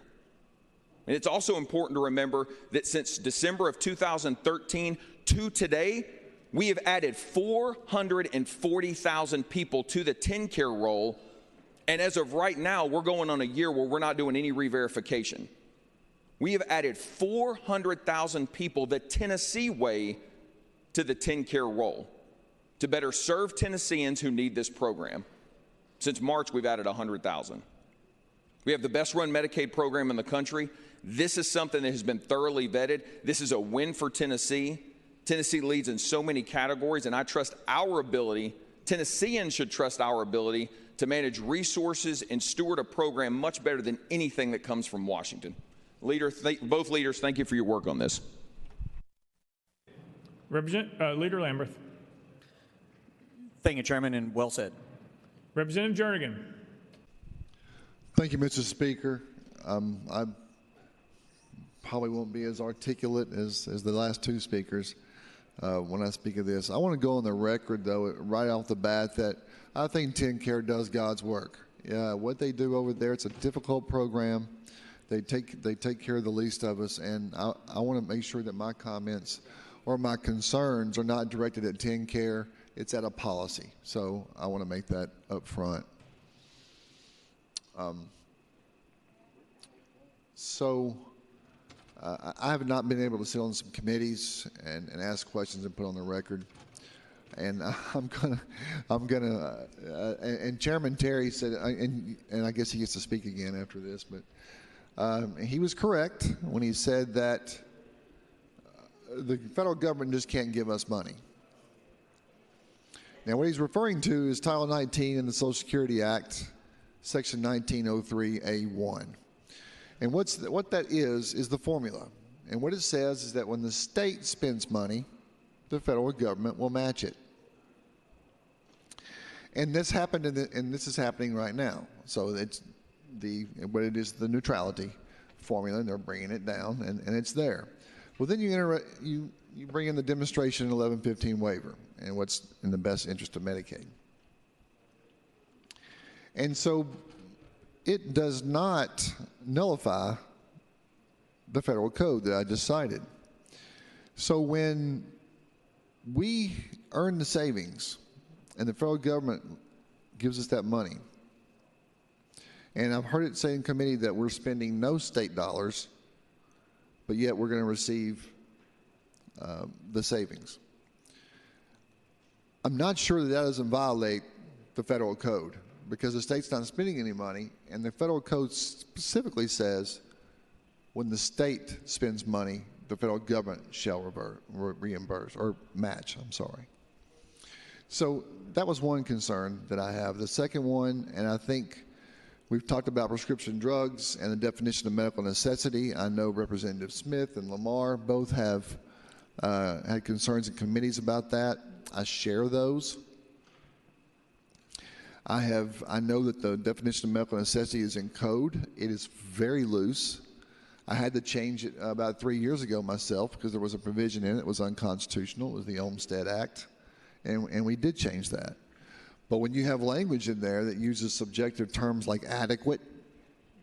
And it's also important to remember that since December of 2013 to today, we have added 440,000 people to the TennCare roll. And as of right now, we're going on a year where we're not doing any re-verification. We have added 400,000 people the Tennessee way to the TennCare roll to better serve Tennesseans who need this program. Since March, we've added 100,000. We have the best run Medicaid program in the country. This is something that has been thoroughly vetted. This is a win for Tennessee. Tennessee leads in so many categories, and I trust our ability Tennesseans should trust our ability to manage resources and steward a program much better than anything that comes from Washington. Both leaders, thank you for your work on this. Leader Lamberth. Thank you, Chairman, and well said. Representative Jernigan. Thank you, Mr. Speaker. I probably won't be as articulate as the last two speakers when I speak of this. I want to go on the record, though, right off the bat, that I think TennCare does God's work. What they do over there, it's a difficult program. They take care of the least of us, and I want to make sure that my comments or my concerns are not directed at TennCare. It's at a policy. So I want to make that up front. I have not been able to sit on some committees and ask questions and put on the record. And and Chairman Terry said, and I guess he gets to speak again after this, but he was correct when he said that the federal government just can't give us money. Now, what he's referring to is Title 19 in the Social Security Act, Section 1903A1. And what that is the formula. And what it says is that when the state spends money, the federal government will match it. And this happened, and this is happening right now. So it's what it is, the neutrality formula, and they're bringing it down, and it's there. Well, then you bring in the demonstration 1115 waiver and what's in the best interest of Medicaid. And so it does not nullify the federal code that I just cited. So when we earn the savings and the federal government gives us that money, and I've heard it say in committee that we're spending no state dollars, but yet we're going to receive the savings. I'm not sure that doesn't violate the federal code, because the state's not spending any money, and the federal code specifically says when the state spends money, the federal government shall reimburse or match, I'm sorry. So that was one concern that I have. The second one, and I think we've talked about prescription drugs and the definition of medical necessity. I know Representative Smith and Lamar both have had concerns in committees about that. I share those. I know that the definition of medical necessity is in code. It is very loose. I had to change it about 3 years ago myself because there was a provision in it that was unconstitutional. It was the Olmstead Act, and we did change that. But when you have language in there that uses subjective terms like adequate,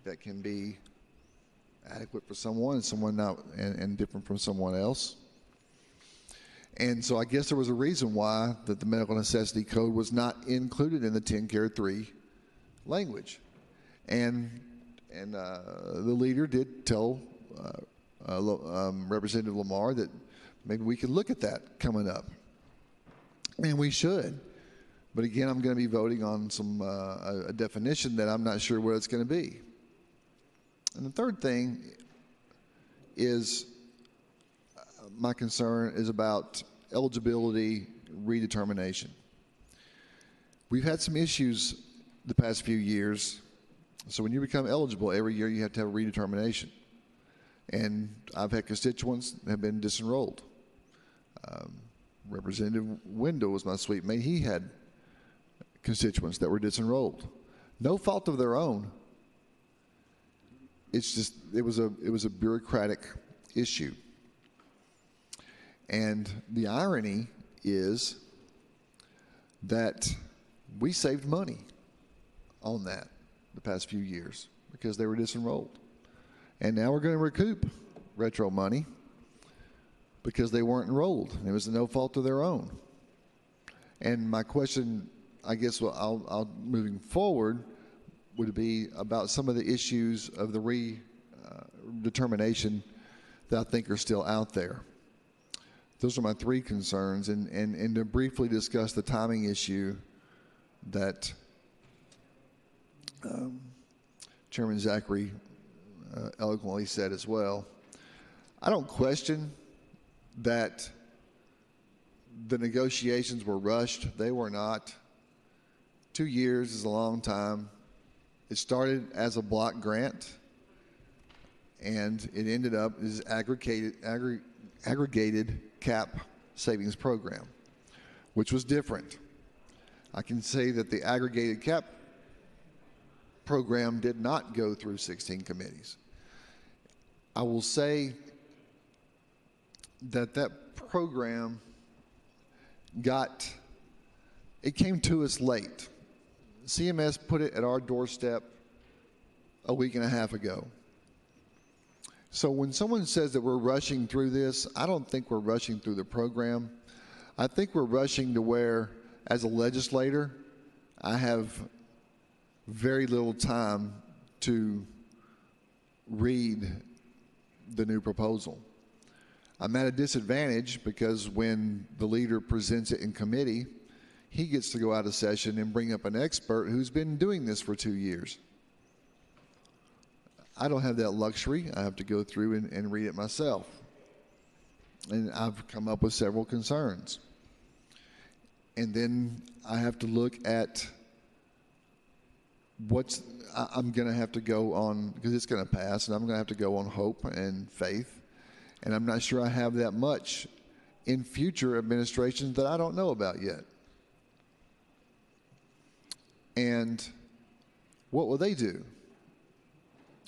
that can be adequate for someone and someone not, and different from someone else. And so I guess there was a reason why that the medical necessity code was not included in the TennCare 3 language. And the leader did tell Representative Lamar that maybe we could look at that coming up. And we should. But again, I'm going to be voting on a definition that I'm not sure what it's going to be. And the third thing is my concern is about eligibility redetermination. We've had some issues the past few years. So when you become eligible, every year you have to have a redetermination. And I've had constituents that have been disenrolled. Representative Wendell was my sweet mate. He had constituents that were disenrolled. No fault of their own. It's just, it was a bureaucratic issue. And the irony is that we saved money on that the past few years because they were disenrolled. And now we're going to recoup retro money because they weren't enrolled. It was no fault of their own. And my question, I guess, I'll moving forward, would be about some of the issues of the redetermination that I think are still out there. Those are my three concerns. And to briefly discuss the timing issue that Chairman Zachary eloquently said as well. I don't question that the negotiations were rushed. They were not. 2 years is a long time. It started as a block grant, and it ended up as aggregated cap savings program, which was different. I can say that the aggregated cap program did not go through 16 committees. I will say that that program it came to us late. CMS put it at our doorstep a week and a half ago. So when someone says that we're rushing through this, I don't think we're rushing through the program. I think we're rushing to where, as a legislator, I have very little time to read the new proposal. I'm at a disadvantage because when the leader presents it in committee, he gets to go out of session and bring up an expert who's been doing this for 2 years. I don't have that luxury. I have to go through and read it myself. And I've come up with several concerns. And then I have to look at I'm going to have to go on, because it's going to pass, and I'm going to have to go on hope and faith. And I'm not sure I have that much in future administrations that I don't know about yet. And what will they do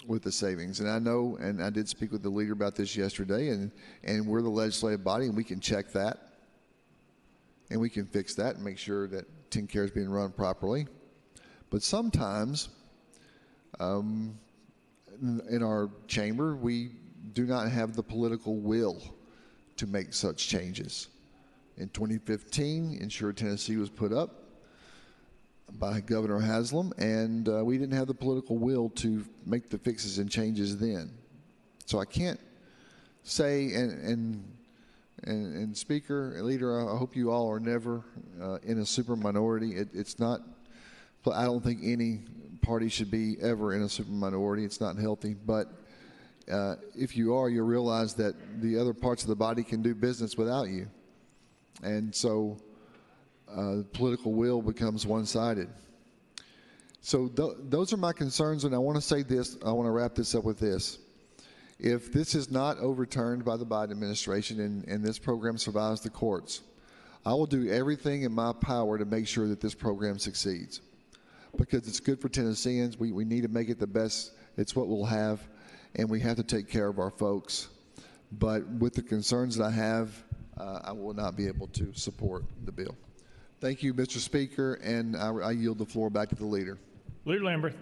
with the savings? And I know, and I did speak with the leader about this yesterday, and we're the legislative body, and we can check that. And we can fix that and make sure that TennCare is being run properly. But sometimes in our chamber, we do not have the political will to make such changes. In 2015, Insure Tennessee was put up by Governor Haslam, and we didn't have the political will to make the fixes and changes then. So I can't say, and Speaker and Leader, I hope you all are never in a super minority. It's not, I don't think any party should be ever in a super minority. It's not healthy. But if you are, you'll realize that the other parts of the body can do business without you. And so political will becomes one-sided. So those are my concerns, and I want to say this. I want to wrap this up with this. If this is not overturned by the Biden administration and this program survives the courts, I will do everything in my power to make sure that this program succeeds, because it's good for Tennesseans. We need to make it the best. It's what we'll have, and we have to take care of our folks. But with the concerns that I have, I will not be able to support the bill. Thank you, Mr. Speaker, and I yield the floor back to the leader. Leader Lamberth.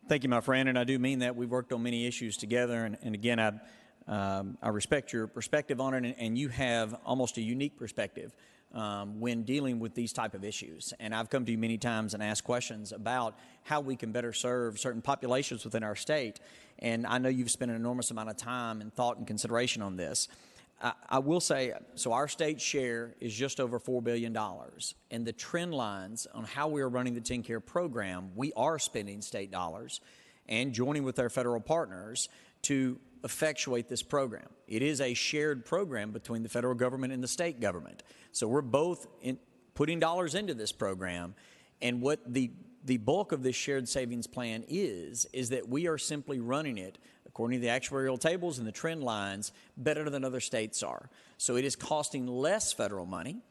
Thank you, my friend, and I do mean that. We've worked on many issues together, and again, I respect your perspective on it, and you have almost a unique perspective when dealing with these type of issues. And I've come to you many times and asked questions about how we can better serve certain populations within our state, and I know you've spent an enormous amount of time and thought and consideration on this. I will say, so our state share is just over $4 billion, and the trend lines on how we are running the TennCare program, we are spending state dollars and joining with our federal partners to effectuate this program. It is a shared program between the federal government and the state government. So we're both putting dollars into this program, and what the bulk of this shared savings plan is that we are simply running it according to the actuarial tables and the trend lines, better than other states are. So it is costing less federal money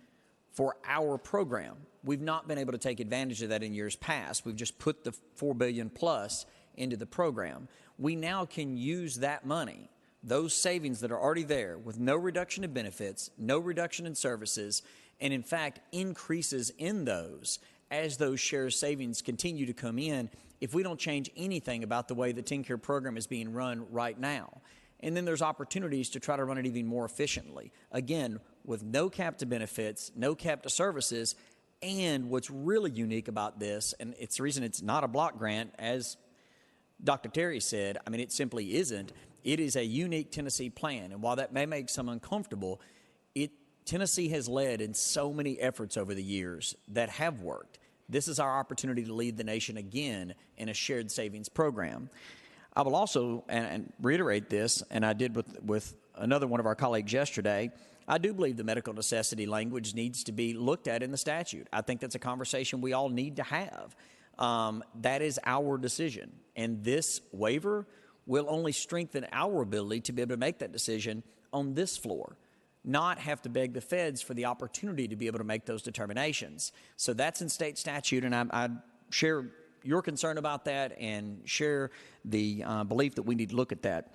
for our program. We've not been able to take advantage of that in years past. We've just put the $4 billion plus into the program. We now can use that money, those savings that are already there, with no reduction in benefits, no reduction in services, and in fact increases in those as those share savings continue to come in, if we don't change anything about the way the TennCare program is being run right now. And then there's opportunities to try to run it even more efficiently. Again, with no cap to benefits, no cap to services, and what's really unique about this, and it's the reason it's not a block grant, as Dr. Terry said, I mean, it simply isn't. It is a unique Tennessee plan, and while that may make some uncomfortable, Tennessee has led in so many efforts over the years that have worked. This is our opportunity to lead the nation again in a shared savings program. I will also, and reiterate this, and I did with another one of our colleagues yesterday, I do believe the medical necessity language needs to be looked at in the statute. I think that's a conversation we all need to have. That is our decision. And this waiver will only strengthen our ability to be able to make that decision on this floor, not have to beg the feds for the opportunity to be able to make those determinations. So that's in state statute, and I share your concern about that and share the belief that we need to look at that.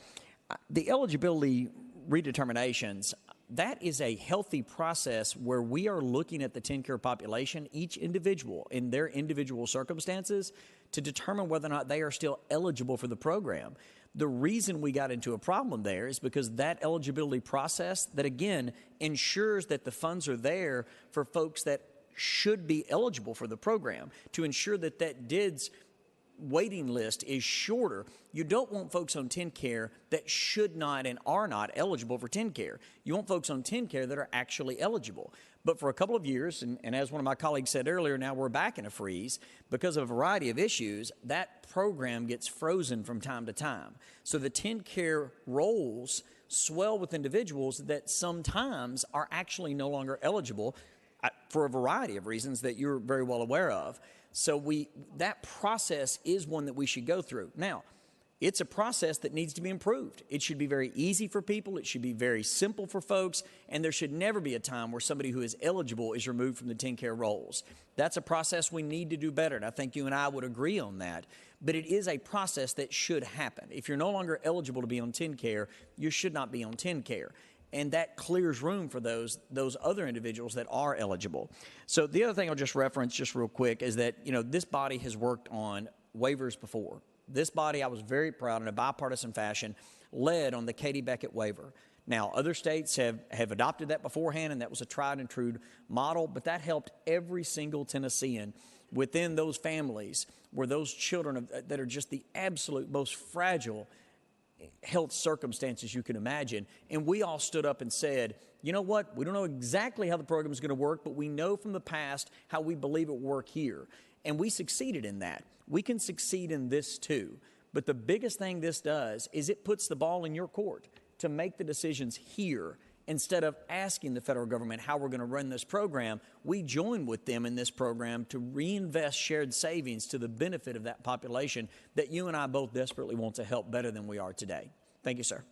The eligibility redeterminations, that is a healthy process where we are looking at the TennCare population, each individual in their individual circumstances, to determine whether or not they are still eligible for the program. The reason we got into a problem there is because that eligibility process that, again, ensures that the funds are there for folks that should be eligible for the program, to ensure that that DID's waiting list is shorter. You don't want folks on TennCare that should not and are not eligible for TennCare. You want folks on TennCare that are actually eligible. But for a couple of years, and as one of my colleagues said earlier, now we're back in a freeze because of a variety of issues. That program gets frozen from time to time. So the TennCare rolls swell with individuals that sometimes are actually no longer eligible for a variety of reasons that you're very well aware of. So that process is one that we should go through. Now, it's a process that needs to be improved. It should be very easy for people. It should be very simple for folks. And there should never be a time where somebody who is eligible is removed from the TennCare rolls. That's a process we need to do better. And I think you and I would agree on that. But it is a process that should happen. If you're no longer eligible to be on TennCare, you should not be on TennCare. And that clears room for those other individuals that are eligible. So the other thing I'll just reference just real quick is that, this body has worked on waivers before. This body, I was very proud, in a bipartisan fashion, led on the Katie Beckett waiver. Now, other states have adopted that beforehand, and that was a tried and true model, but that helped every single Tennessean within those families where those children that are just the absolute most fragile health circumstances you can imagine. And we all stood up and said, you know what, we don't know exactly how the program is going to work, but we know from the past how we believe it will work here. And we succeeded in that. We can succeed in this too. But the biggest thing this does is it puts the ball in your court to make the decisions here. Instead of asking the federal government how we're going to run this program, we join with them in this program to reinvest shared savings to the benefit of that population that you and I both desperately want to help better than we are today. Thank you, sir.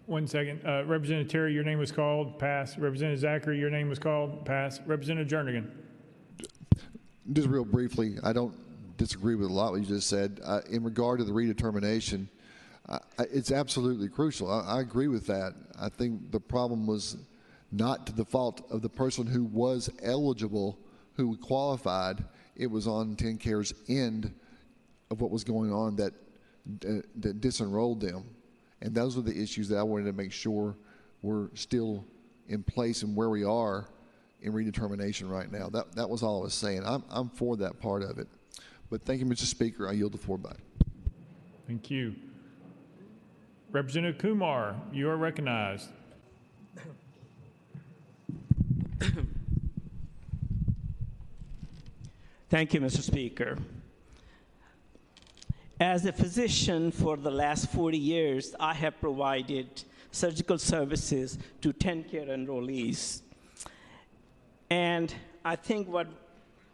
1 second. Representative Terry, your name was called. Pass. Representative Zachary, your name was called. Pass. Representative Jernigan. Just real briefly, I don't disagree with a lot what you just said. In regard to the redetermination, it's absolutely crucial. I agree with that. I think the problem was not to the fault of the person who was eligible, who qualified. It was on TennCare's end of what was going on that disenrolled them. And those were the issues that I wanted to make sure were still in place and where we are in redetermination right now. That was all I was saying. I'm for that part of it. But thank you, Mr. Speaker. I yield the floor back. Thank you. Representative Kumar, you are recognized. Thank you, Mr. Speaker. As a physician for the last 40 years, I have provided surgical services to TennCare enrollees. And I think what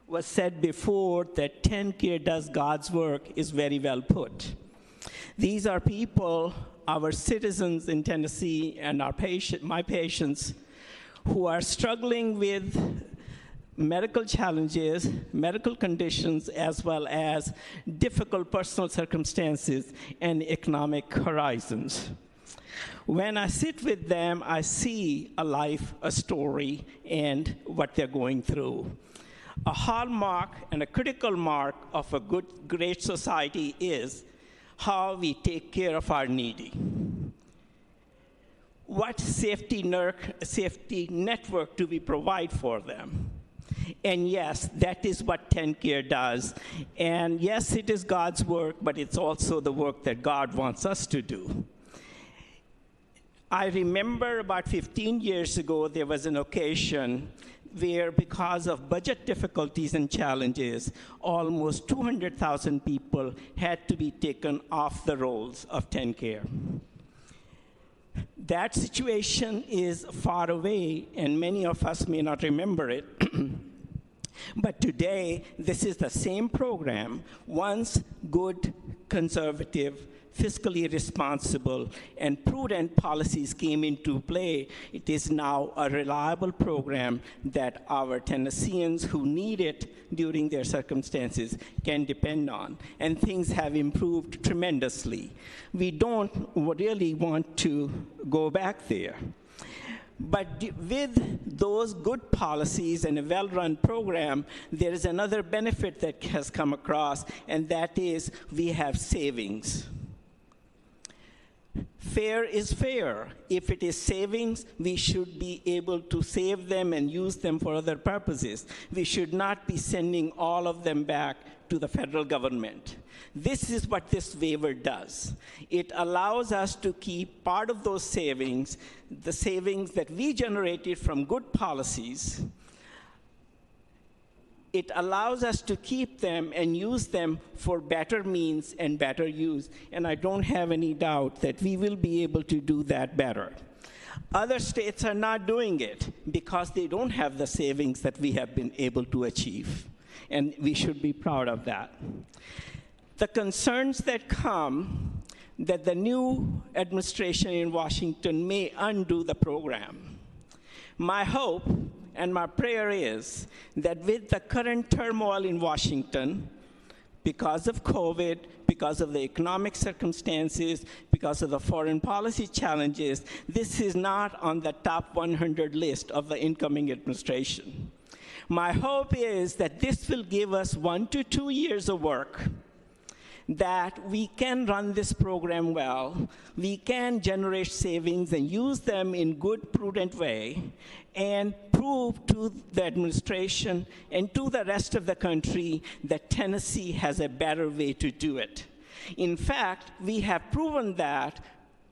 was said before, that TennCare does God's work, is very well put. These are people, our citizens in Tennessee and my patients, who are struggling with medical challenges, medical conditions, as well as difficult personal circumstances and economic horizons. When I sit with them, I see a life, a story, and what they're going through. A hallmark and a critical mark of a great society is how we take care of our needy. What safety network do we provide for them? And yes, that is what TennCare does. And yes, it is God's work, but it's also the work that God wants us to do. I remember about 15 years ago, there was an occasion where, because of budget difficulties and challenges, almost 200,000 people had to be taken off the rolls of TennCare. That situation is far away, and many of us may not remember it. But today, this is the same program. Once good, conservative, fiscally responsible, and prudent policies came into play, it is now a reliable program that our Tennesseans who need it during their circumstances can depend on. And things have improved tremendously. We don't really want to go back there. But with those good policies and a well-run program, there is another benefit that has come across, and that is we have savings. Fair is fair. If it is savings, we should be able to save them and use them for other purposes. We should not be sending all of them back to the federal government. This is what this waiver does. It allows us to keep part of those savings, the savings that we generated from good policies. It allows us to keep them and use them for better means and better use. And I don't have any doubt that we will be able to do that better. Other states are not doing it because they don't have the savings that we have been able to achieve. And we should be proud of that. The concerns that come that the new administration in Washington may undo the program. My hope and my prayer is that with the current turmoil in Washington, because of COVID, because of the economic circumstances, because of the foreign policy challenges, this is not on the top 100 list of the incoming administration. My hope is that this will give us 1 to 2 years of work, that we can run this program well, we can generate savings and use them in good, prudent way, and prove to the administration and to the rest of the country that Tennessee has a better way to do it. In fact, we have proven that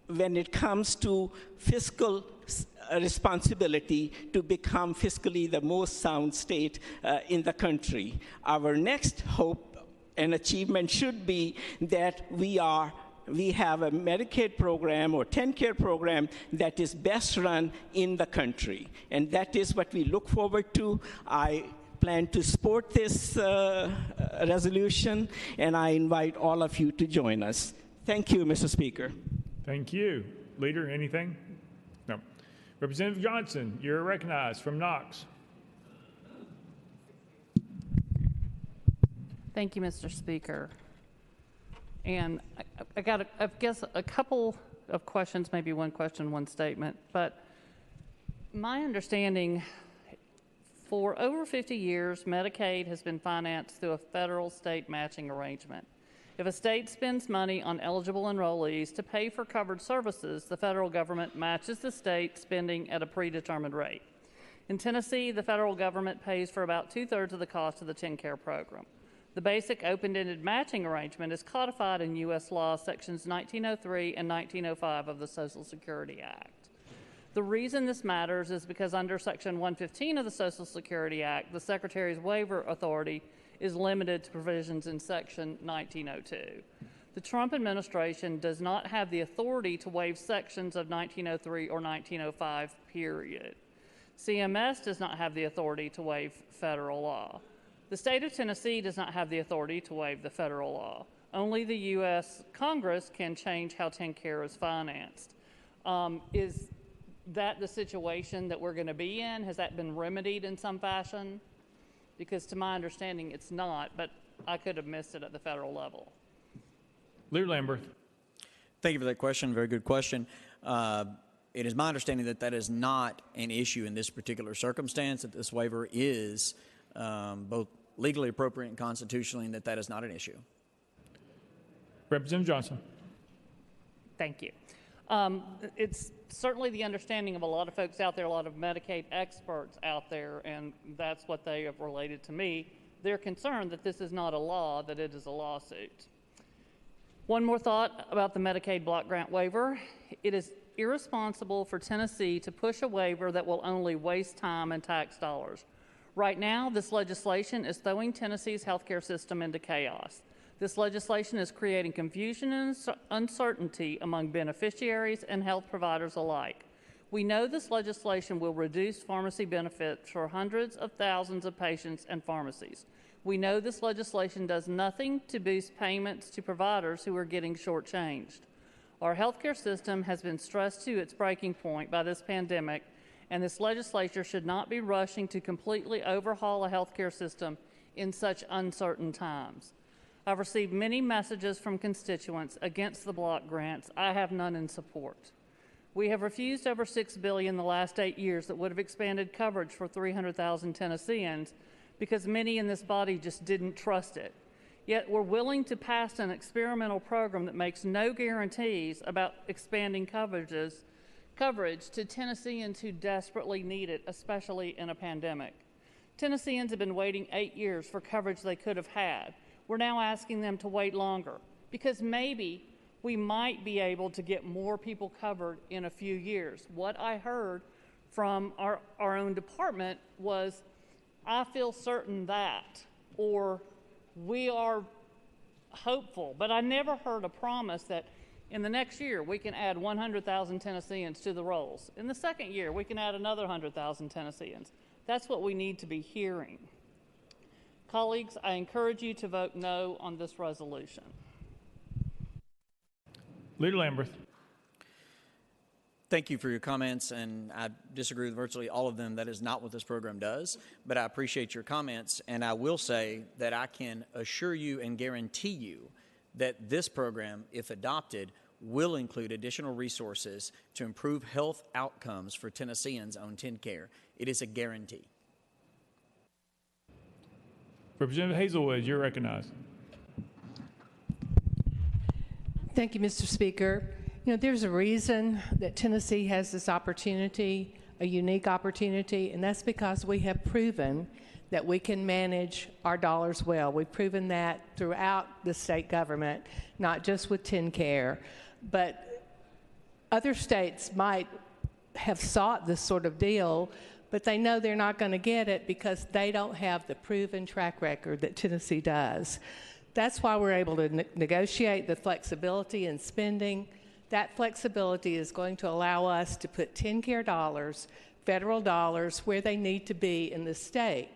when it comes to fiscal responsibility to become fiscally the most sound state in the country. Our next hope and achievement should be that we have a Medicaid program or TennCare program that is best run in the country. And that is what we look forward to. I plan to support this resolution, and I invite all of you to join us. Thank you, Mr. Speaker. Thank you. Leader, anything? No. Representative Johnson, you're recognized from Knox. Thank you, Mr. Speaker. And I got, I guess, a couple of questions, maybe one question, one statement. But my understanding, for over 50 years, Medicaid has been financed through a federal-state matching arrangement. If a state spends money on eligible enrollees to pay for covered services, the federal government matches the state spending at a predetermined rate. In Tennessee, the federal government pays for about 2/3 of the cost of the TennCare program. The basic open-ended matching arrangement is codified in U.S. law sections 1903 and 1905 of the Social Security Act. The reason this matters is because under Section 115 of the Social Security Act, the Secretary's waiver authority is limited to provisions in Section 1902. The Trump administration does not have the authority to waive sections of 1903 or 1905, period. CMS does not have the authority to waive federal law. The state of Tennessee does not have the authority to waive the federal law. Only the U.S. Congress can change how TennCare is financed. Is that the situation that we're going to be in? Has that been remedied in some fashion? Because to my understanding, it's not, but I could have missed it at the federal level. Leader Lamberth. Thank you for that question. Very good question. It is my understanding that that is not an issue in this particular circumstance, that this waiver is both legally appropriate and constitutionally, and that is not an issue. Representative Johnson. Thank you. It's certainly the understanding of a lot of folks out there, a lot of Medicaid experts out there, and that's what they have related to me. They're concerned that this is not a law, that it is a lawsuit. One more thought about the Medicaid block grant waiver. It is irresponsible for Tennessee to push a waiver that will only waste time and tax dollars. Right now, this legislation is throwing Tennessee's healthcare system into chaos. This legislation is creating confusion and uncertainty among beneficiaries and health providers alike. We know this legislation will reduce pharmacy benefits for hundreds of thousands of patients and pharmacies. We know this legislation does nothing to boost payments to providers who are getting shortchanged. Our healthcare system has been stressed to its breaking point by this pandemic, and this legislature should not be rushing to completely overhaul a healthcare system in such uncertain times. I've received many messages from constituents against the block grants. I have none in support. We have refused over $6 billion in the last 8 years that would have expanded coverage for 300,000 Tennesseans because many in this body just didn't trust it. Yet we're willing to pass an experimental program that makes no guarantees about expanding coverage to Tennesseans who desperately need it, especially in a pandemic. Tennesseans have been waiting 8 years for coverage they could have had. We're now asking them to wait longer because maybe we might be able to get more people covered in a few years. What I heard from our own department was, I feel certain that, or we are hopeful, but I never heard a promise that in the next year we can add 100,000 Tennesseans to the rolls. In the second year, we can add another 100,000 Tennesseans. That's what we need to be hearing. Colleagues, I encourage you to vote no on this resolution. Leader Lamberth. Thank you for your comments, and I disagree with virtually all of them. That is not what this program does, but I appreciate your comments, and I will say that I can assure you and guarantee you that this program, if adopted, will include additional resources to improve health outcomes for Tennesseans on TennCare. It is a guarantee. Representative Hazelwood, you're recognized. Thank you, Mr. Speaker. You know, there's a reason that Tennessee has this opportunity, a unique opportunity, and that's because we have proven that we can manage our dollars well. We've proven that throughout the state government, not just with TennCare, but other states might have sought this sort of deal, but they know they're not going to get it because they don't have the proven track record that Tennessee does. That's why we're able to negotiate the flexibility in spending. That flexibility is going to allow us to put TennCare dollars, federal dollars, where they need to be in the state.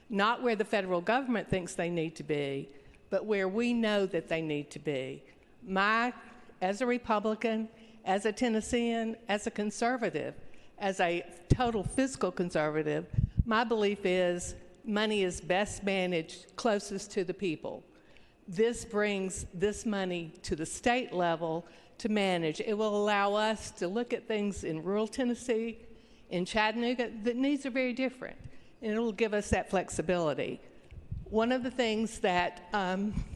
Not where the federal government thinks they need to be, but where we know that they need to be. As a Republican, as a Tennessean, as a conservative, as a total fiscal conservative, my belief is money is best managed closest to the people. This brings this money to the state level to manage. It will allow us to look at things in rural Tennessee, in Chattanooga, the needs are very different, and it will give us that flexibility. One of the things that,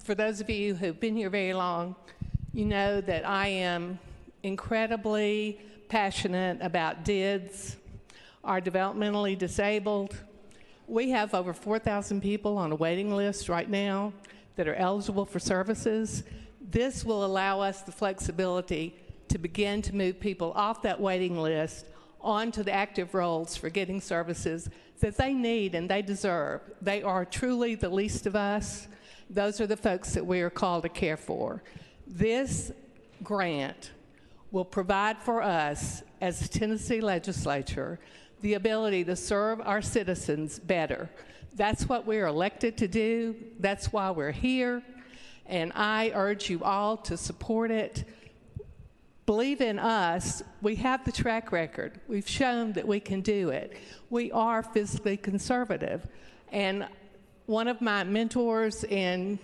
for those of you who've been here very long, you know that I am incredibly passionate about DIDS, our developmentally disabled. We have over 4,000 people on a waiting list right now that are eligible for services. This will allow us the flexibility to begin to move people off that waiting list onto the active roles for getting services that they need and they deserve. They are truly the least of us. Those are the folks that we are called to care for. This grant will provide for us as a Tennessee legislature the ability to serve our citizens better. That's what we're elected to do. That's why we're here. And I urge you all to support it. Believe in us. We have the track record. We've shown that we can do it. We are fiscally conservative. And one of my mentors and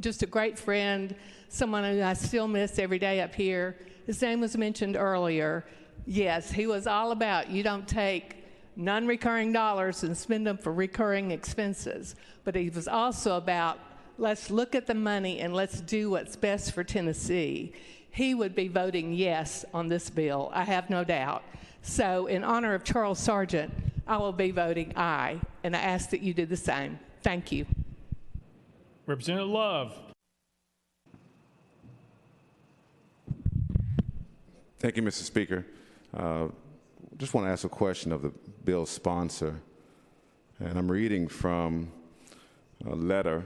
just a great friend, someone who I still miss every day up here, his name was mentioned earlier. Yes, he was all about you don't take non-recurring dollars and spend them for recurring expenses. But he was also about let's look at the money and let's do what's best for Tennessee. He would be voting yes on this bill, I have no doubt. So in honor of Charles Sargent, I will be voting aye, and I ask that you do the same. Thank you. Representative Love. Thank you, Mr. Speaker. Just want to ask a question of the bill's sponsor. And I'm reading from a letter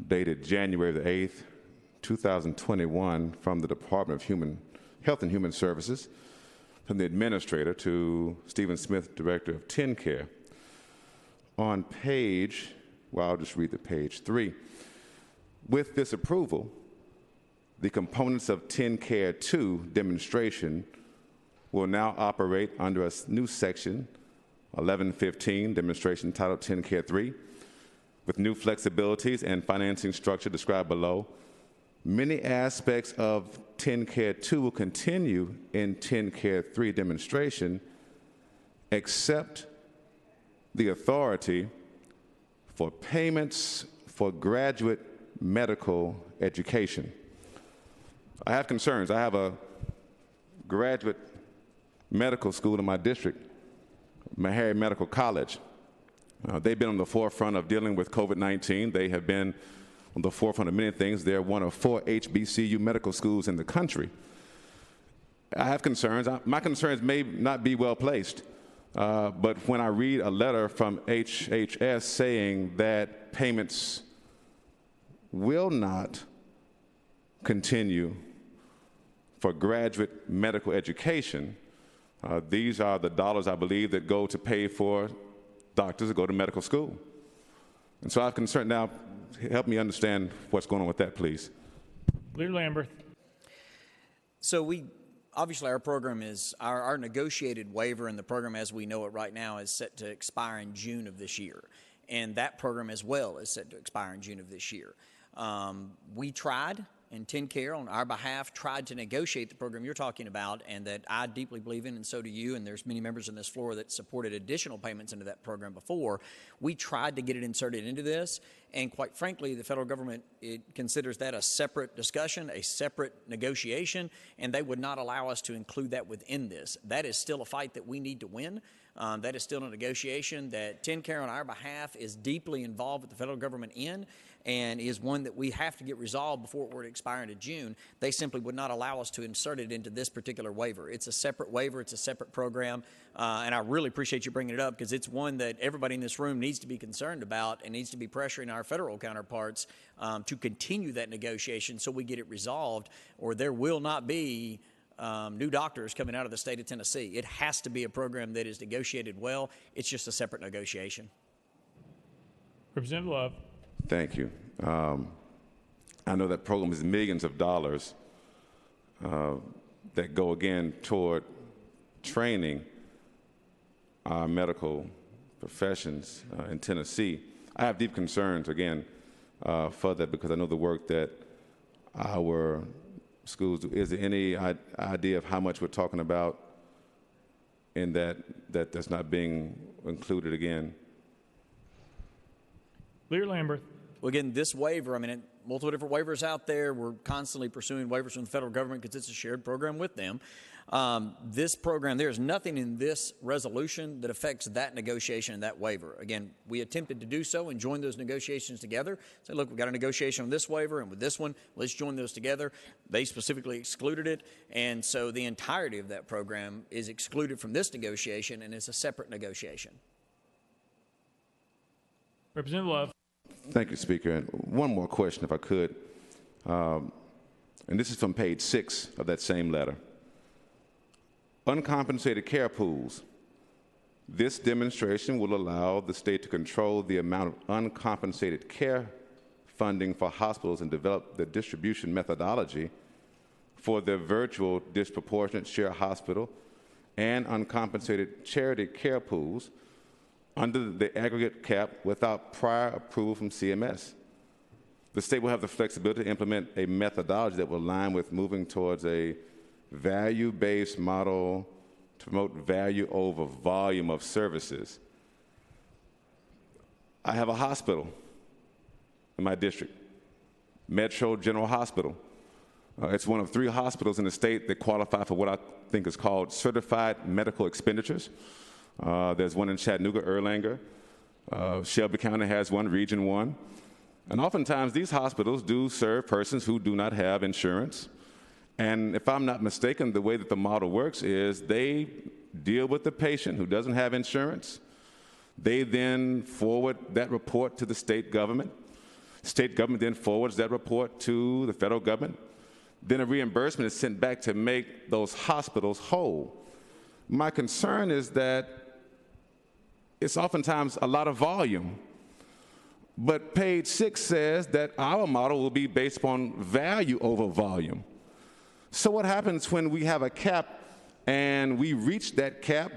dated January the 8th, 2021, from the Department of Health and Human Services, from the administrator to Stephen Smith, Director of TennCare. On page, well, I'll just read the page 3. With this approval, the components of TennCare 2 demonstration will now operate under a new section 1115, demonstration titled TennCare 3, with new flexibilities and financing structure described below. Many aspects of TennCare 2 will continue in TennCare 3 demonstration, except the authority for payments for graduate medical education. I have concerns. I have a graduate medical school in my district, Meharry Medical College. They've been on the forefront of dealing with COVID-19. They have been on the forefront of many things. They're one of 4 HBCU medical schools in the country. I have concerns. My concerns may not be well placed, but when I read a letter from HHS saying that payments will not continue for graduate medical education, these are the dollars, I believe, that go to pay for doctors that go to medical school. And so I'm concerned. Now, help me understand what's going on with that, please. Leader Lamberth. So obviously our program is, our negotiated waiver in the program as we know it right now is set to expire in June of this year. And that program as well is set to expire in June of this year. We tried, and TennCare on our behalf tried to negotiate the program you're talking about, and that I deeply believe in, and so do you, and there's many members on this floor that supported additional payments into that program before. We tried to get it inserted into this, and quite frankly, the federal government, it considers that a separate discussion, a separate negotiation, and they would not allow us to include that within this. That is still a fight that we need to win. That is still a negotiation that TennCare on our behalf is deeply involved with the federal government in, and is one that we have to get resolved before it were to expire into June. They simply would not allow us to insert it into this particular waiver. It's a separate waiver. It's a separate program, and I really appreciate you bringing it up because it's one that everybody in this room needs to be concerned about and needs to be pressuring our federal counterparts to continue that negotiation so we get it resolved, or there will not be new doctors coming out of the state of Tennessee. It has to be a program that is negotiated well. It's just a separate negotiation. Representative Love. Thank you. I know that program is millions of dollars that go again toward training our medical professions in Tennessee. I have deep concerns again for that because I know the work that our schools do. Is there any idea of how much we're talking about in that's not being included again? Leader Lamberth. Well, again, this waiver, I mean, multiple different waivers out there. We're constantly pursuing waivers from the federal government because it's a shared program with them. This program, there is nothing in this resolution that affects that negotiation and that waiver. Again, we attempted to do so and join those negotiations together. Say, look, we've got a negotiation on this waiver and with this one, let's join those together. They specifically excluded it, and so the entirety of that program is excluded from this negotiation and is a separate negotiation. Representative Love. Thank you, Speaker. And one more question, if I could. And this is from page 6 of that same letter. Uncompensated care pools. This demonstration will allow the state to control the amount of uncompensated care funding for hospitals and develop the distribution methodology for their virtual disproportionate share hospital and uncompensated charity care pools under the aggregate cap without prior approval from CMS. The state will have the flexibility to implement a methodology that will align with moving towards a value-based model to promote value over volume of services. I have a hospital in my district, Metro General Hospital. It's one of 3 hospitals in the state that qualify for what I think is called certified medical expenditures. There's one in Chattanooga, Erlanger. Shelby County has one, Region 1. And oftentimes these hospitals do serve persons who do not have insurance. And if I'm not mistaken, the way that the model works is they deal with the patient who doesn't have insurance. They then forward that report to the state government. State government then forwards that report to the federal government. Then a reimbursement is sent back to make those hospitals whole. My concern is that it's oftentimes a lot of volume. But page 6 says that our model will be based upon value over volume. So what happens when we have a cap and we reach that cap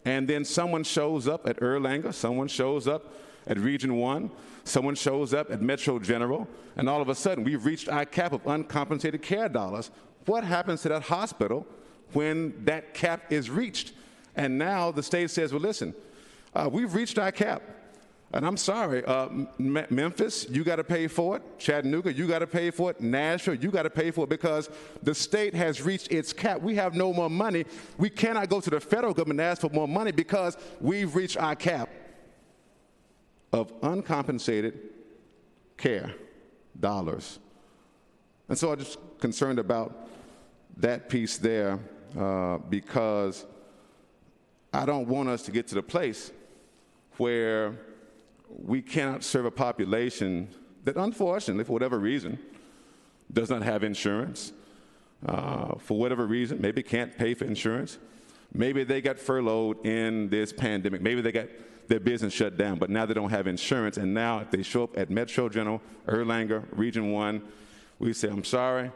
and then someone shows up at Erlanger, someone shows up at Region 1, someone shows up at Metro General, and all of a sudden we've reached our cap of uncompensated care dollars? What happens to that hospital when that cap is reached? And now the state says, well, listen, we've reached our cap. And I'm sorry, Memphis, you got to pay for it. Chattanooga, you got to pay for it. Nashville, you got to pay for it because the state has reached its cap. We have no more money. We cannot go to the federal government and ask for more money because we've reached our cap of uncompensated care dollars. And so I'm just concerned about that piece there because I don't want us to get to the place where we cannot serve a population that, unfortunately, for whatever reason, does not have insurance. For whatever reason, maybe can't pay for insurance. Maybe they got furloughed in this pandemic. Maybe they got their business shut down, but now they don't have insurance. And now if they show up at Metro General, Erlanger, Region 1, we say, I'm sorry,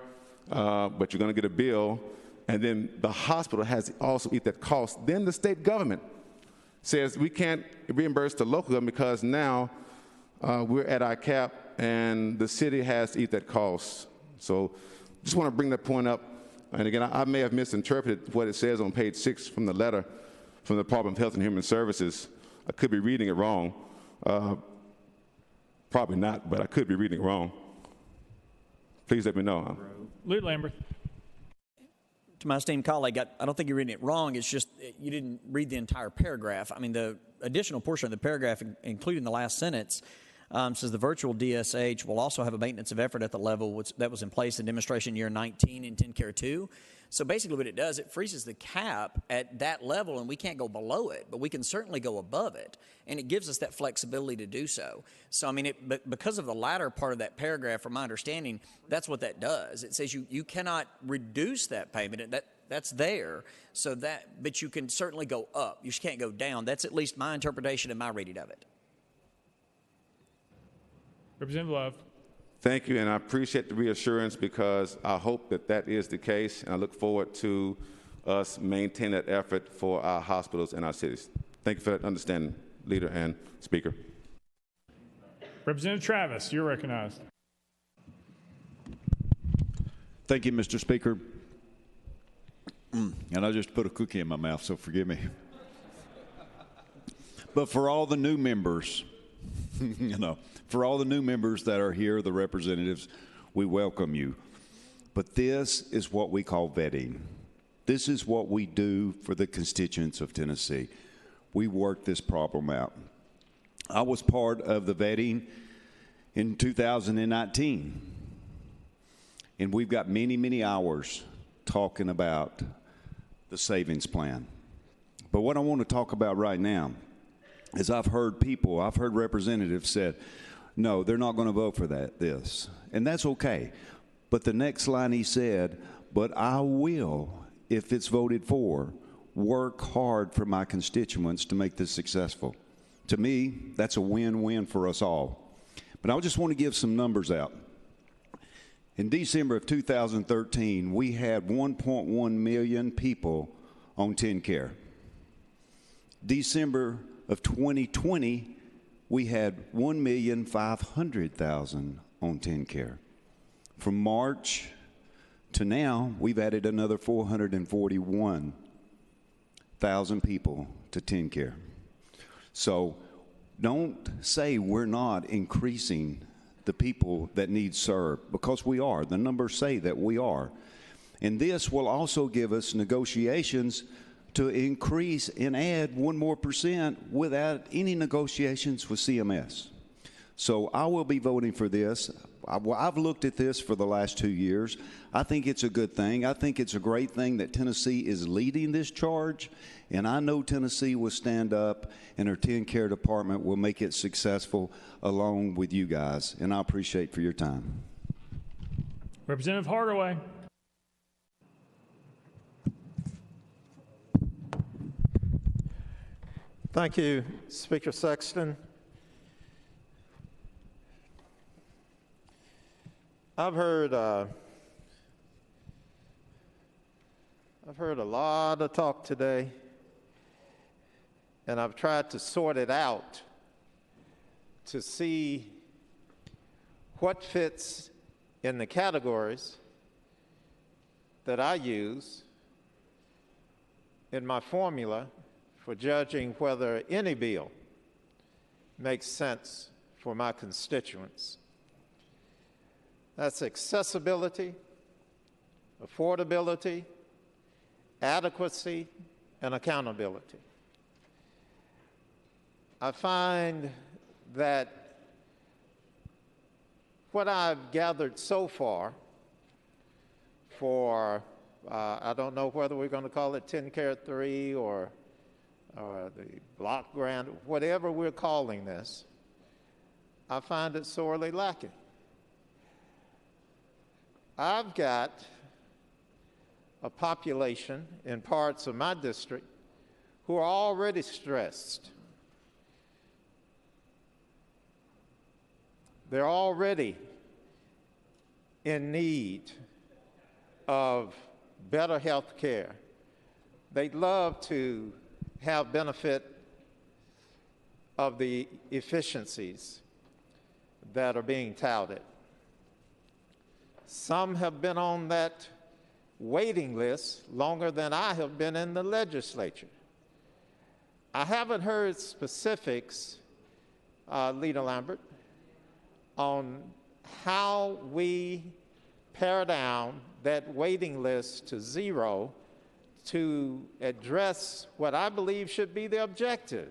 but you're going to get a bill. And then the hospital has to also eat that cost. Then the state government says we can't reimburse the local government because now we're at our cap and the city has to eat that cost. So just want to bring that point up. And again, I may have misinterpreted what it says on page 6 from the letter from the Department of Health and Human Services. I could be reading it wrong. Probably not, but I could be reading it wrong. Please let me know. Leader Lambert. To my esteemed colleague, I don't think you're reading it wrong. It's just you didn't read the entire paragraph. I mean, the additional portion of the paragraph, including the last sentence, says the virtual DSH will also have a maintenance of effort at the level that was in place in demonstration year 19 in TennCare 2. So basically what it does, it freezes the cap at that level, and we can't go below it, but we can certainly go above it, and it gives us that flexibility to do so. So, I mean, because of the latter part of that paragraph, from my understanding, that's what that does. It says you cannot reduce that payment. That's there, so but you can certainly go up. You just can't go down. That's at least my interpretation and my reading of it. Representative Love. Thank you, and I appreciate the reassurance because I hope that that is the case, and I look forward to us maintaining that effort for our hospitals and our cities. Thank you for that understanding, Leader and Speaker. Representative Travis, you're recognized. Thank you, Mr. Speaker. And I just put a cookie in my mouth, so forgive me. But for all the new members, for all the new members that are here, the representatives, we welcome you. But this is what we call vetting. This is what we do for the constituents of Tennessee. We work this problem out. I was part of the vetting in 2019, and we've got many, many hours talking about the savings plan. But what I want to talk about right now is I've heard representatives said, no, they're not going to vote for this. And that's okay. But the next line he said, but I will, if it's voted for, work hard for my constituents to make this successful. To me, that's a win-win for us all. But I just want to give some numbers out. In December of 2013, we had 1.1 million people on TennCare. December of 2020, we had 1,500,000 on TennCare. From March to now, we've added another 441,000 people to TennCare. So don't say we're not increasing the people that need served, because we are. The numbers say that we are. And this will also give us negotiations to increase and add 1% more without any negotiations with CMS. So I will be voting for this. I've looked at this for the last 2 years. I think it's a good thing. I think it's a great thing that Tennessee is leading this charge, and I know Tennessee will stand up and our TennCare department will make it successful along with you guys, and I appreciate for your time. Representative Hardaway. Thank you, Speaker Sexton. I've heard a lot of talk today, and I've tried to sort it out to see what fits in the categories that I use in my formula for judging whether any bill makes sense for my constituents. That's accessibility, affordability, adequacy, and accountability. I find that what I've gathered so far for, I don't know whether we're going to call it TennCare 3 or the block grant, whatever we're calling this, I find it sorely lacking. I've got a population in parts of my district who are already stressed. They're already in need of better health care. They'd love to have benefit of the efficiencies that are being touted. Some have been on that waiting list longer than I have been in the legislature. I haven't heard specifics, Leader Lambert, on how we pare down that waiting list to zero to address what I believe should be the objective,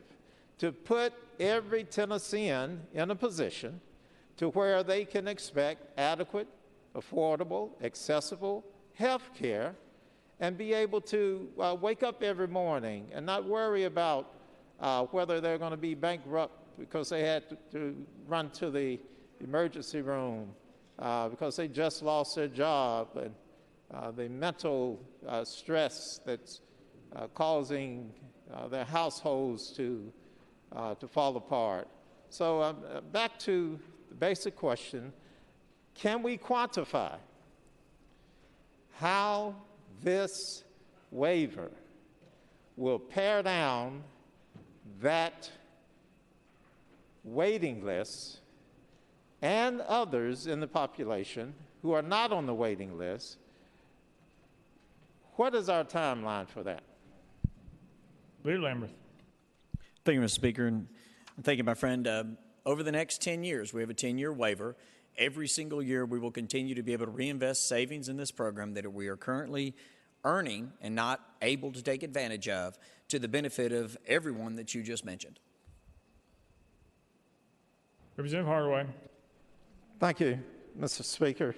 to put every Tennessean in a position to where they can expect adequate, affordable, accessible health care and be able to wake up every morning and not worry about whether they're going to be bankrupt because they had to run to the emergency room because they just lost their job, and the mental stress that's causing their households to fall apart. So back to the basic question, can we quantify how this waiver will pare down that waiting list and others in the population who are not on the waiting list? What is our timeline for that? Leader Lamberth. Thank you, Mr. Speaker, and thank you, my friend. Over the next 10 years, we have a 10-year waiver. Every single year, we will continue to be able to reinvest savings in this program that we are currently earning and not able to take advantage of to the benefit of everyone that you just mentioned. Representative Hardaway. Thank you, Mr. Speaker.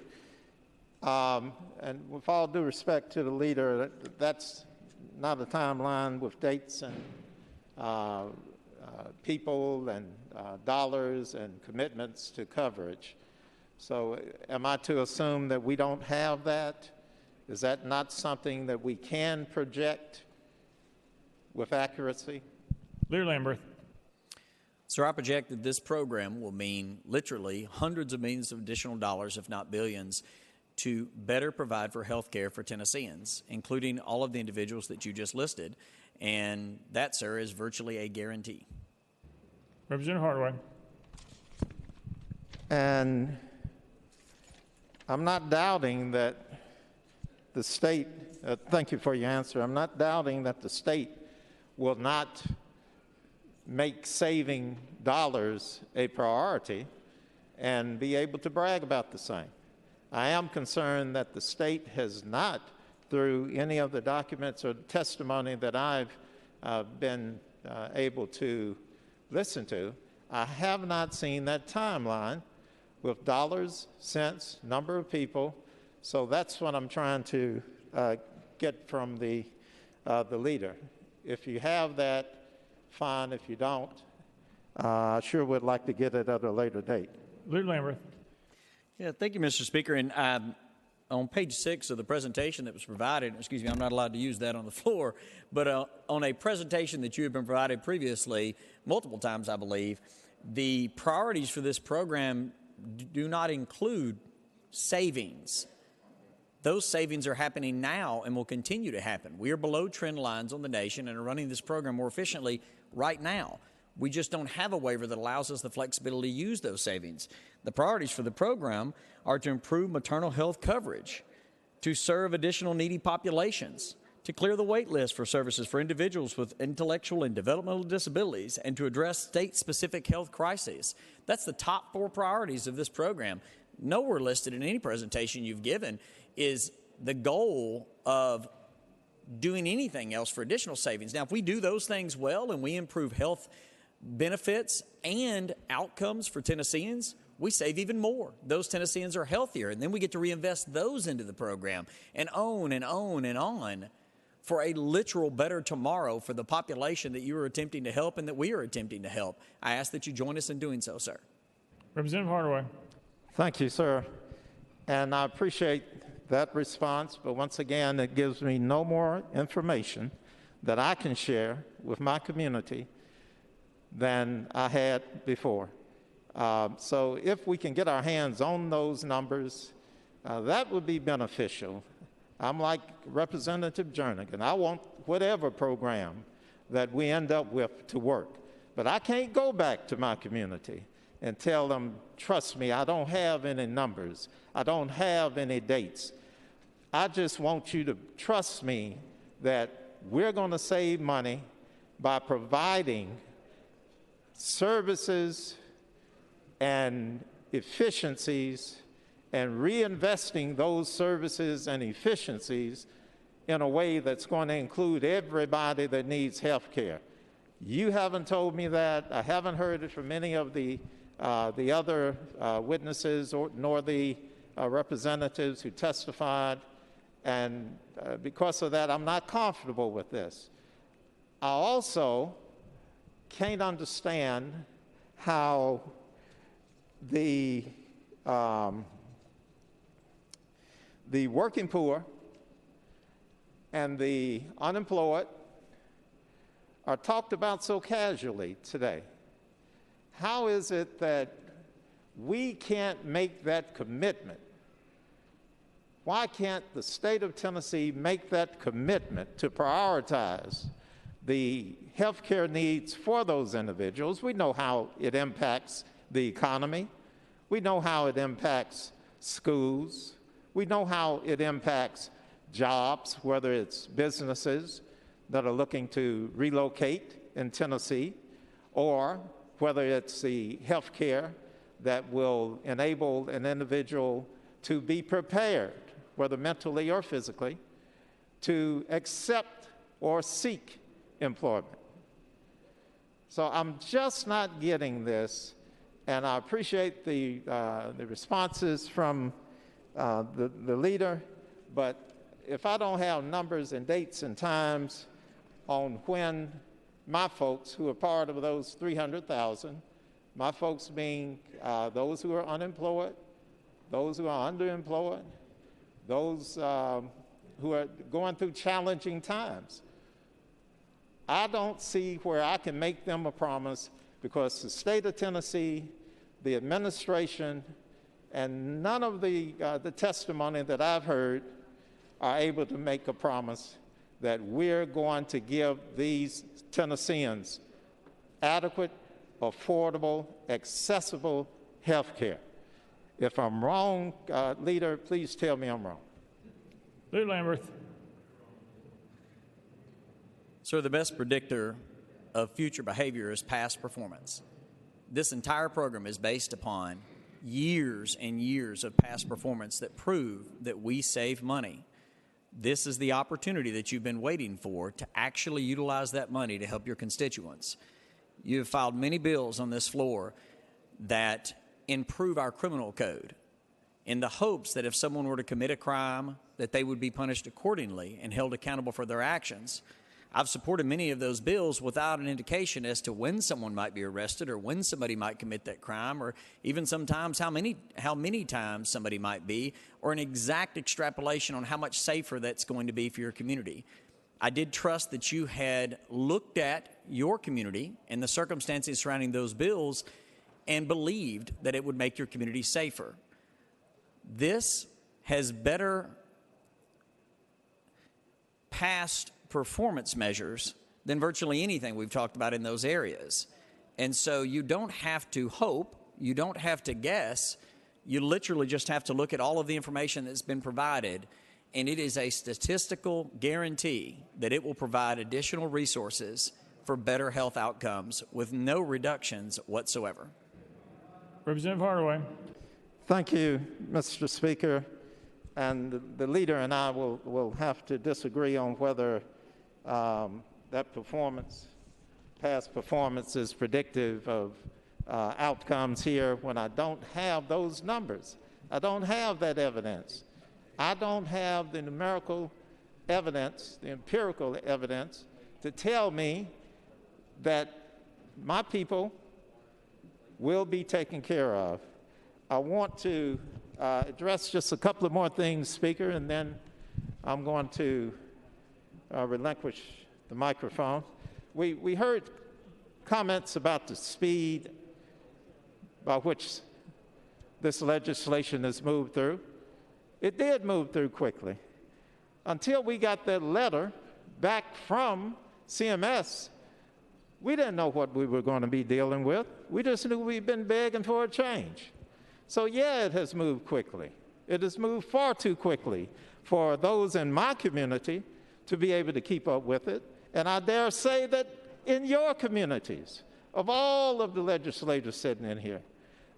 And with all due respect to the leader, that's not a timeline with dates and people and dollars and commitments to coverage. So am I to assume that we don't have that? Is that not something that we can project with accuracy? Leader Lamberth. So I project that this program will mean literally hundreds of millions of additional dollars, if not billions, to better provide for health care for Tennesseans, including all of the individuals that you just listed. And that, sir, is virtually a guarantee. Representative Hardaway. And I'm not doubting that the state, thank you for your answer, I'm not doubting that the state will not make saving dollars a priority and be able to brag about the same. I am concerned that the state has not, through any of the documents or testimony that I've been able to listen to, I have not seen that timeline with dollars, cents, number of people. So that's what I'm trying to get from the leader. If you have that, fine. If you don't, I sure would like to get it at a later date. Leader Lamberth. Yeah, thank you, Mr. Speaker. And on page 6 of the presentation that was provided, excuse me, I'm not allowed to use that on the floor, but on a presentation that you have been provided previously, multiple times, I believe, the priorities for this program do not include savings. Those savings are happening now and will continue to happen. We are below trend lines on the nation and are running this program more efficiently right now. We just don't have a waiver that allows us the flexibility to use those savings. The priorities for the program are to improve maternal health coverage, to serve additional needy populations, to clear the wait list for services for individuals with intellectual and developmental disabilities, and to address state-specific health crises. That's the top 4 priorities of this program. Nowhere listed in any presentation you've given is the goal of doing anything else for additional savings. Now, if we do those things well and we improve health benefits and outcomes for Tennesseans, we save even more. Those Tennesseans are healthier, and then we get to reinvest those into the program and on and on and on for a literal better tomorrow for the population that you are attempting to help and that we are attempting to help. I ask that you join us in doing so, sir. Representative Hardaway. Thank you, sir. And I appreciate that response, but once again, it gives me no more information that I can share with my community than I had before. So if we can get our hands on those numbers, that would be beneficial. I'm like Representative Jernigan. I want whatever program that we end up with to work. But I can't go back to my community and tell them, trust me, I don't have any numbers. I don't have any dates. I just want you to trust me that we're going to save money by providing services and efficiencies and reinvesting those services and efficiencies in a way that's going to include everybody that needs health care. You haven't told me that. I haven't heard it from any of the other witnesses nor the representatives who testified. And because of that, I'm not comfortable with this. I also can't understand how the working poor and the unemployed are talked about so casually today. How is it that we can't make that commitment? Why can't the state of Tennessee make that commitment to prioritize the health care needs for those individuals? We know how it impacts the economy. We know how it impacts schools. We know how it impacts jobs, whether it's businesses that are looking to relocate in Tennessee, or whether it's the health care that will enable an individual to be prepared, whether mentally or physically, to accept or seek employment. So I'm just not getting this, and I appreciate the responses from the leader, but if I don't have numbers and dates and times on when my folks who are part of those 300,000, my folks being those who are unemployed, those who are underemployed, those who are going through challenging times, I don't see where I can make them a promise, because the state of Tennessee, the administration, and none of the testimony that I've heard are able to make a promise that we're going to give these Tennesseans adequate, affordable, accessible health care. If I'm wrong, Leader, please tell me I'm wrong. Leader Lamberth. Sir, the best predictor of future behavior is past performance. This entire program is based upon years and years of past performance that prove that we save money. This is the opportunity that you've been waiting for to actually utilize that money to help your constituents. you have filed many bills on this floor that improve our criminal code in the hopes that if someone were to commit a crime, that they would be punished accordingly and held accountable for their actions. I've supported many of those bills without an indication as to when someone might be arrested or when somebody might commit that crime, or even sometimes how many times somebody might be, or an exact extrapolation on how much safer that's going to be for your community. I did trust that you had looked at your community and the circumstances surrounding those bills and believed that it would make your community safer. This has better past performance measures than virtually anything we've talked about in those areas. And so you don't have to hope, you don't have to guess, you literally just have to look at all of the information that's been provided, and it is a statistical guarantee that it will provide additional resources for better health outcomes with no reductions whatsoever. Representative Hardaway. Thank you, Mr. Speaker. And the leader and I will have to disagree on whether that performance, past performance, is predictive of outcomes here when I don't have those numbers. I don't have that evidence. I don't have the numerical evidence, the empirical evidence, to tell me that my people will be taken care of. I want to address just a couple of more things, Speaker, and then I'm going to relinquish the microphone. We heard comments about the speed by which this legislation has moved through. It did move through quickly. Until we got that letter back from CMS, we didn't know what we were going to be dealing with. We just knew we'd been begging for a change. So yeah, it has moved quickly. It has moved far too quickly for those in my community to be able to keep up with it. And I dare say that in your communities, of all of the legislators sitting in here,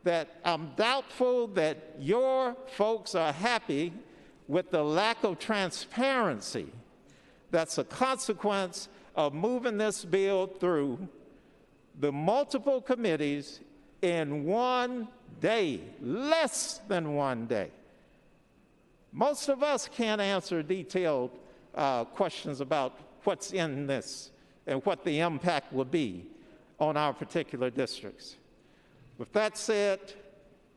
that I'm doubtful that your folks are happy with the lack of transparency that's a consequence of moving this bill through the multiple committees in one day, less than one day. Most of us can't answer detailed questions about what's in this and what the impact will be on our particular districts. With that said,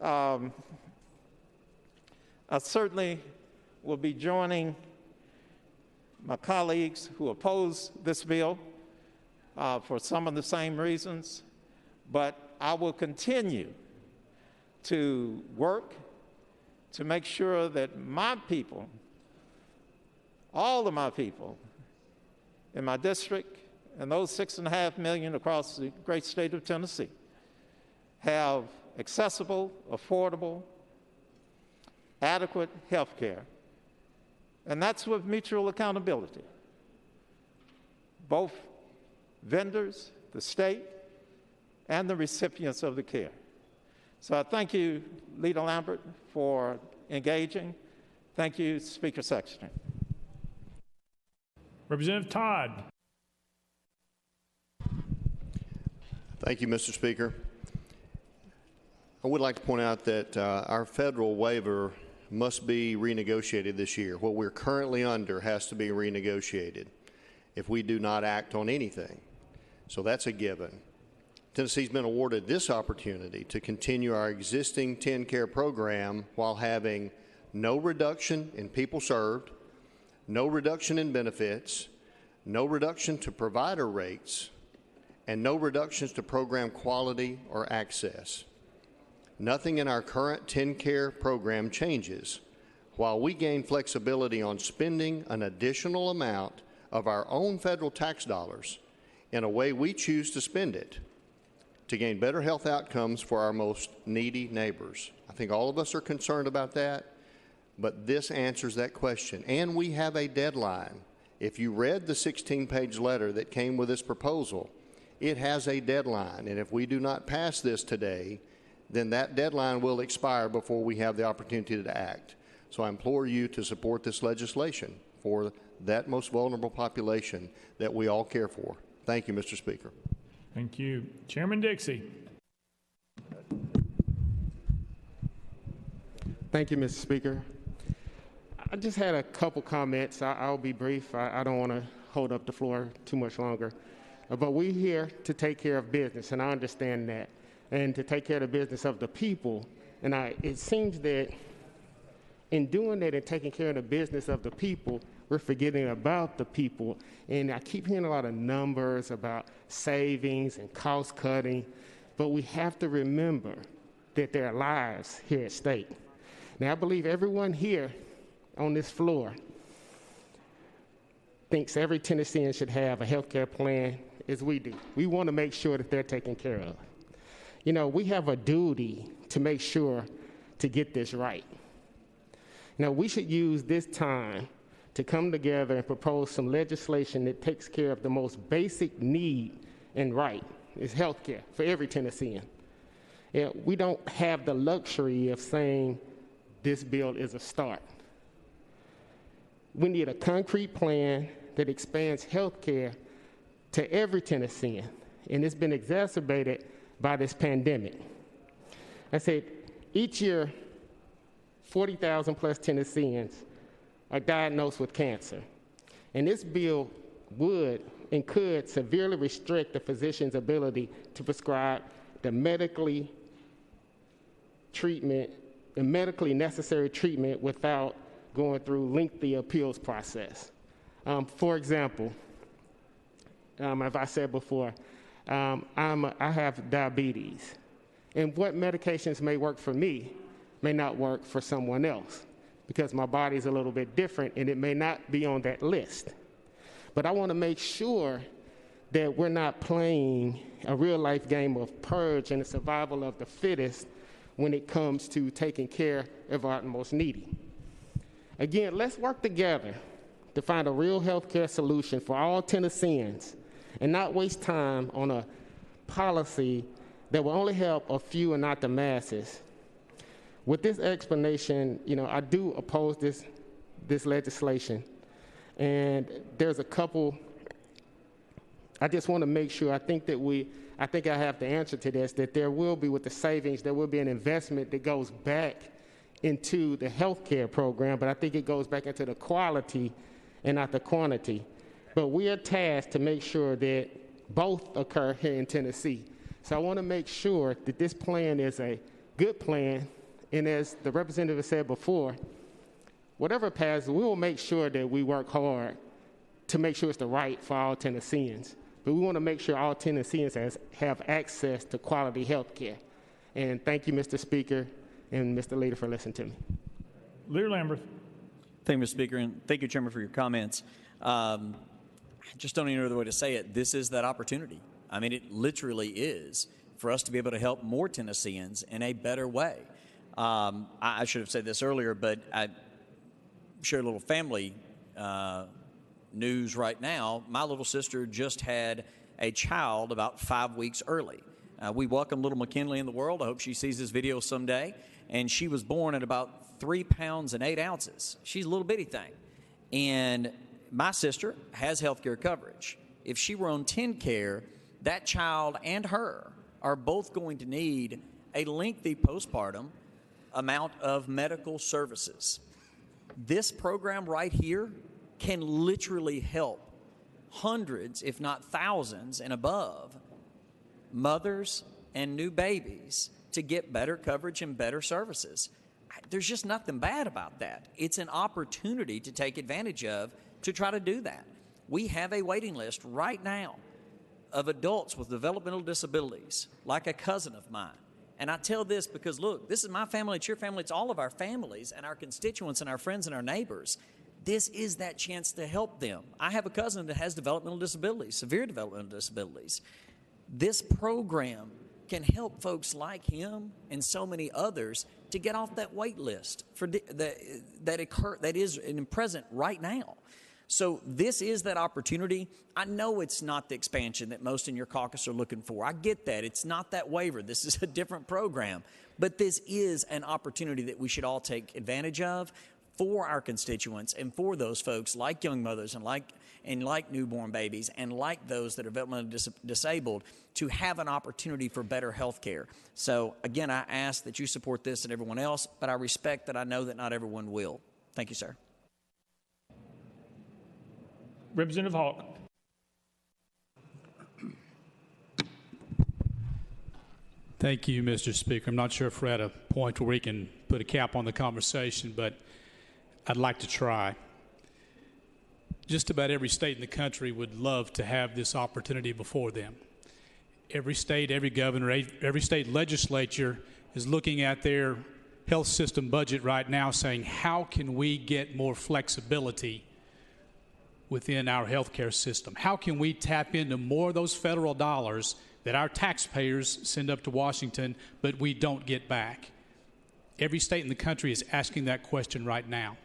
I certainly will be joining my colleagues who oppose this bill for some of the same reasons, but I will continue to work to make sure that my people, all of my people in my district and those 6.5 million across the great state of Tennessee have accessible, affordable, adequate health care. And that's with mutual accountability. Both vendors, the state, and the recipients of the care. So I thank you, Leader Lambert, for engaging. Thank you, Speaker Sexton. Representative Todd. Thank you, Mr. Speaker. I would like to point out that our federal waiver must be renegotiated this year. What we're currently under has to be renegotiated if we do not act on anything. So that's a given. Tennessee's been awarded this opportunity to continue our existing TennCare program while having no reduction in people served, no reduction in benefits, no reduction to provider rates, and no reductions to program quality or access. Nothing in our current TennCare program changes, while we gain flexibility on spending an additional amount of our own federal tax dollars in a way we choose to spend it to gain better health outcomes for our most needy neighbors. I think all of us are concerned about that, but this answers that question. And we have a deadline. If you read the 16-page letter that came with this proposal, it has a deadline, and if we do not pass this today, then that deadline will expire before we have the opportunity to act. So I implore you to support this legislation for that most vulnerable population that we all care for. Thank you, Mr. Speaker. Thank you. Chairman Dixie. Thank you, Mr. Speaker. I just had a couple comments. I'll be brief. I don't want to hold up the floor too much longer. But we're here to take care of business, and I understand that, and to take care of the business of the people. And it seems that in doing that and taking care of the business of the people, we're forgetting about the people. And I keep hearing a lot of numbers about savings and cost cutting, but we have to remember that there are lives here at stake. Now, I believe everyone here on this floor thinks every Tennessean should have a health care plan as we do. We want to make sure that they're taken care of. You know, we have a duty to make sure to get this right. Now, we should use this time to come together and propose some legislation that takes care of the most basic need and right, is health care for every Tennessean. We don't have the luxury of saying this bill is a start. We need a concrete plan that expands health care to every Tennessean, and it's been exacerbated by this pandemic. I said, each year, 40,000 plus Tennesseans are diagnosed with cancer, and this bill would and could severely restrict the physician's ability to prescribe the medically necessary treatment without going through lengthy appeals process. For example, as I said before, I have diabetes, and what medications may work for me may not work for someone else because my body is a little bit different and it may not be on that list. But I want to make sure that we're not playing a real-life game of purge and the survival of the fittest when it comes to taking care of our most needy. Again, let's work together to find a real health care solution for all Tennesseans and not waste time on a policy that will only help a few and not the masses. With this explanation, I do oppose this legislation. And there's a couple, I just want to make sure, I think I have the answer to this, that there will be, with the savings, there will be an investment that goes back into the health care program, but I think it goes back into the quality and not the quantity. But we are tasked to make sure that both occur here in Tennessee. So I want to make sure that this plan is a good plan, and as the representative said before, whatever passes, we will make sure that we work hard to make sure it's the right for all Tennesseans. But we want to make sure all Tennesseans have access to quality health care. And thank you, Mr. Speaker, and Mr. Leader, for listening to me. Leader Lamberth. Thank you, Mr. Speaker, and thank you, Chairman, for your comments. I just don't even know the way to say it. This is that opportunity. I mean, it literally is for us to be able to help more Tennesseans in a better way. I should have said this earlier, but I share a little family news right now. My little sister just had a child about 5 weeks early. We welcome little McKinley in the world. I hope she sees this video someday. And she was born at about 3 pounds and 8 ounces. She's a little bitty thing. And my sister has health care coverage. If she were on TennCare, that child and her are both going to need a lengthy postpartum amount of medical services. This program right here can literally help hundreds, if not thousands and above, mothers and new babies to get better coverage and better services. There's just nothing bad about that. It's an opportunity to take advantage of to try to do that. We have a waiting list right now of adults with developmental disabilities, like a cousin of mine. And I tell this because, look, this is my family, it's your family, it's all of our families and our constituents and our friends and our neighbors. This is that chance to help them. I have a cousin that has developmental disabilities, severe developmental disabilities. This program can help folks like him and so many others to get off that wait list for that is present right now. So this is that opportunity. I know it's not the expansion that most in your caucus are looking for. I get that. It's not that waiver. This is a different program. But this is an opportunity that we should all take advantage of for our constituents and for those folks like young mothers and like newborn babies and like those that are developmentally disabled to have an opportunity for better health care. So again, I ask that you support this and everyone else, but I respect that I know that not everyone will. Thank you, sir. Representative Hawk. Thank you, Mr. Speaker. I'm not sure if we're at a point where we can put a cap on the conversation, but I'd like to try. Just about every state in the country would love to have this opportunity before them. Every state, every governor, every state legislature is looking at their health system budget right now saying, how can we get more flexibility within our healthcare system? How can we tap into more of those federal dollars that our taxpayers send up to Washington, but we don't get back? Every state in the country is asking that question right now.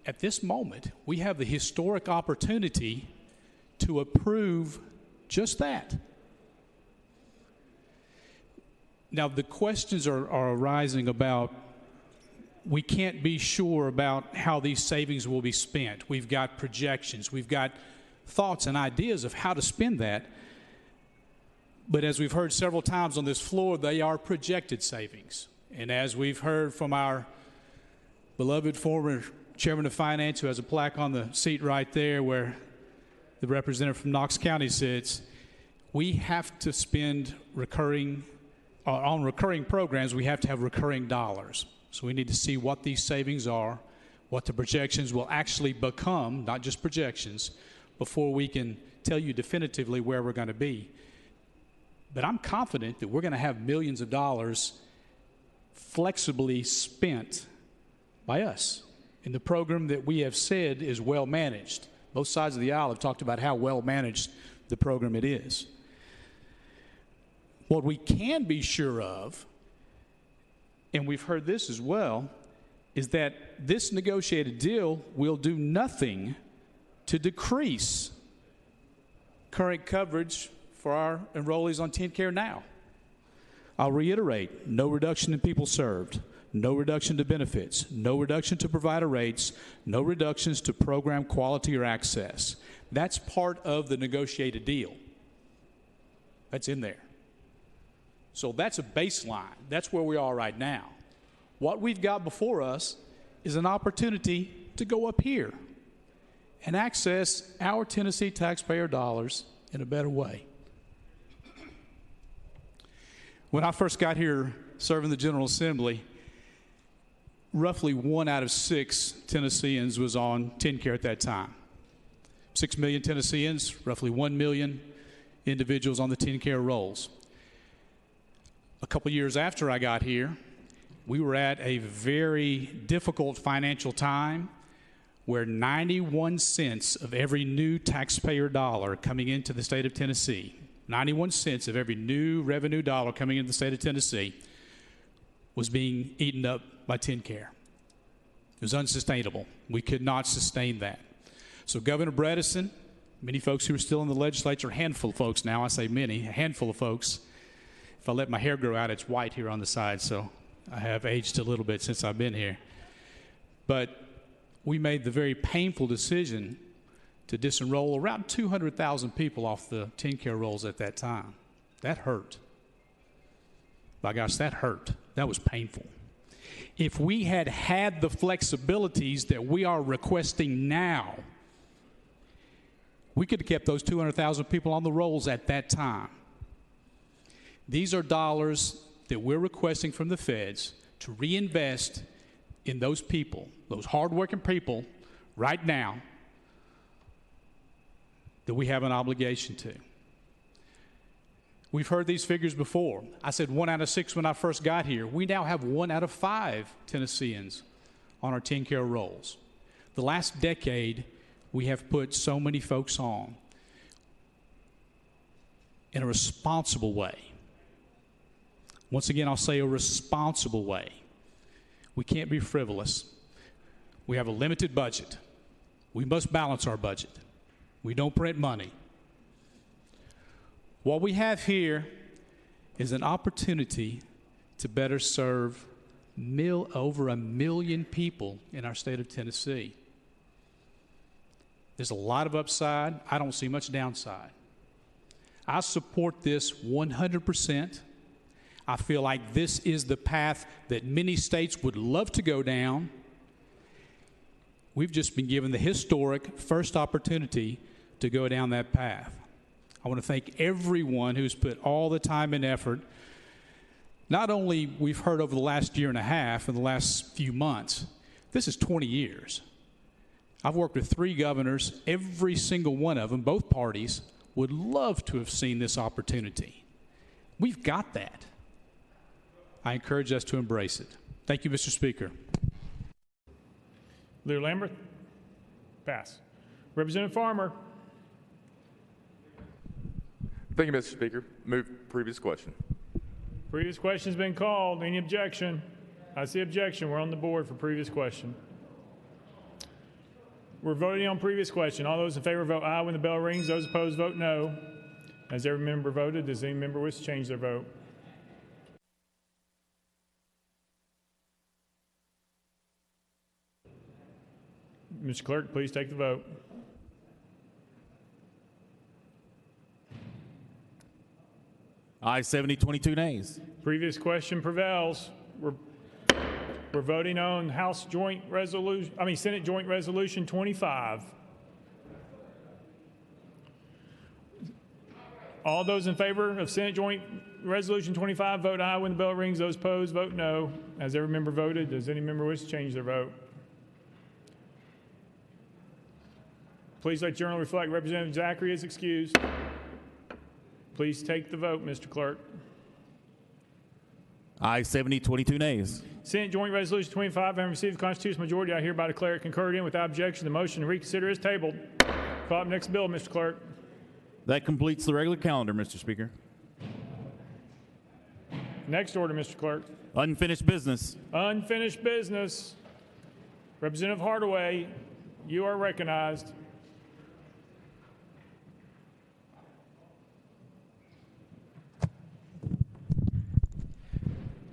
At this moment, we have the historic opportunity to approve just that. Now, the questions are arising about, we can't be sure about how these savings will be spent. We've got projections. We've got thoughts and ideas of how to spend that. But as we've heard several times on this floor, they are projected savings. And as we've heard from our beloved former Chairman of Finance, who has a plaque on the seat right there where the representative from Knox County sits, we have to spend on recurring programs, we have to have recurring dollars. So we need to see what these savings are, what the projections will actually become, not just projections, before we can tell you definitively where we're going to be. But I'm confident that we're going to have millions of dollars flexibly spent by us in the program that we have said is well managed. Both sides of the aisle have talked about how well managed the program it is. What we can be sure of, and we've heard this as well, is that this negotiated deal will do nothing to decrease current coverage for our enrollees on TennCare Now. I'll reiterate, no reduction in people served, no reduction to benefits, no reduction to provider rates, no reductions to program quality or access. That's part of the negotiated deal. That's in there. So that's a baseline. That's where we are right now. What we've got before us is an opportunity to go up here and access our Tennessee taxpayer dollars in a better way. When I first got here serving the General Assembly, roughly 1 out of 6 Tennesseans was on TennCare at that time. 6 million Tennesseans, roughly 1 million individuals on the TennCare rolls. A couple years after I got here, we were at a very difficult financial time where 91 cents of every new taxpayer dollar coming into the state of Tennessee, 91 cents of every new revenue dollar coming into the state of Tennessee was being eaten up by TennCare. It was unsustainable. We could not sustain that. So Governor Bredesen, many folks who are still in the legislature, a handful of folks now, I say many, a handful of folks. If I let my hair grow out, it's white here on the side, so I have aged a little bit since I've been here. But we made the very painful decision to disenroll around 200,000 people off the TennCare rolls at that time. That hurt. By gosh, that hurt. That was painful. If we had had the flexibilities that we are requesting now, we could have kept those 200,000 people on the rolls at that time. These are dollars that we're requesting from the feds to reinvest in those people, those hardworking people right now that we have an obligation to. We've heard these figures before. I said 1 out of 6 when I first got here. We now have 1 out of 5 Tennesseans on our TennCare rolls. The last decade, we have put so many folks on in a responsible way. Once again, I'll say a responsible way. We can't be frivolous. We have a limited budget. We must balance our budget. We don't print money. What we have here is an opportunity to better serve Over 1 million people in our state of Tennessee. There's a lot of upside. I don't see much downside. I support this 100%. I feel like this is the path that many states would love to go down. We've just been given the historic first opportunity to go down that path. I want to thank everyone who's put all the time and effort. Not only we've heard over the last year and a half and the last few months, this is 20 years. I've worked with 3 governors. Every single one of them, both parties, would love to have seen this opportunity. We've got that. I encourage us to embrace it. Thank you, Mr. Speaker. Leader Lambert? Pass. Representative Farmer? Thank you, Mr. Speaker. Move previous question. Previous question's been called. Any objection? I see objection. We're on the board for previous question. We're voting on previous question. All those in favor vote aye when the bell rings. Those opposed vote no. Has every member voted? Does any member wish to change their vote? Mr. Clerk, please take the vote. Aye 70, 22 nays. Previous question prevails. We're voting on Senate Joint Resolution 25. All those in favor of Senate Joint Resolution 25 vote aye when the bell rings. Those opposed vote no. Has every member voted? Does any member wish to change their vote? Please let journal reflect Representative Zachary is excused. Please take the vote, Mr. Clerk. Aye 70, 22 nays. Senate Joint Resolution 25, having received the constitutional majority, I hereby declare it concurred in without objection. The motion to reconsider is tabled. Call up next bill, Mr. Clerk. That completes the regular calendar, Mr. Speaker. Next order, Mr. Clerk. Unfinished business. Unfinished business. Representative Hardaway, you are recognized.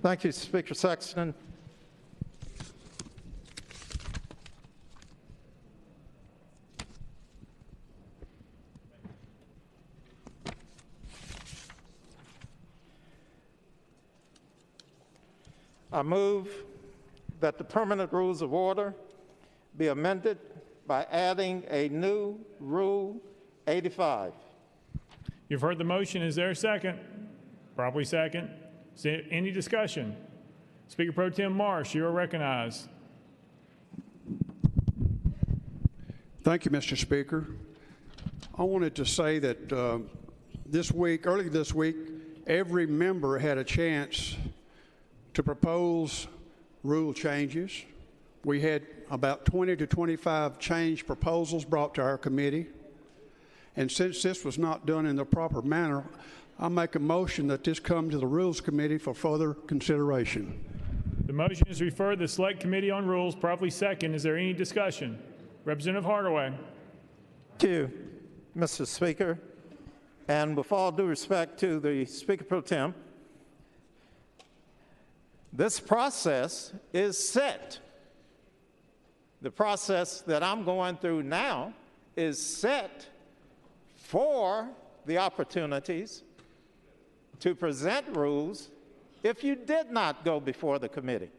Thank you, Speaker Sexton. I move that the permanent rules of order be amended by adding a new Rule 85. You've heard the motion. Is there a second? Probably second. Any discussion? Speaker Pro Tem Marsh, you are recognized. Thank you, Mr. Speaker. I wanted to say that early this week, every member had a chance to propose rule changes. We had about 20 to 25 change proposals brought to our committee. And since this was not done in the proper manner, I make a motion that this come to the Rules Committee for further consideration. The motion is referred to the Select Committee on Rules, properly second. Is there any discussion? Representative Hardaway. Thank you, Mr. Speaker. And with all due respect to the Speaker Pro Tem, this process is set. The process that I'm going through now is set for the opportunities to present rules if you did not go before the committee.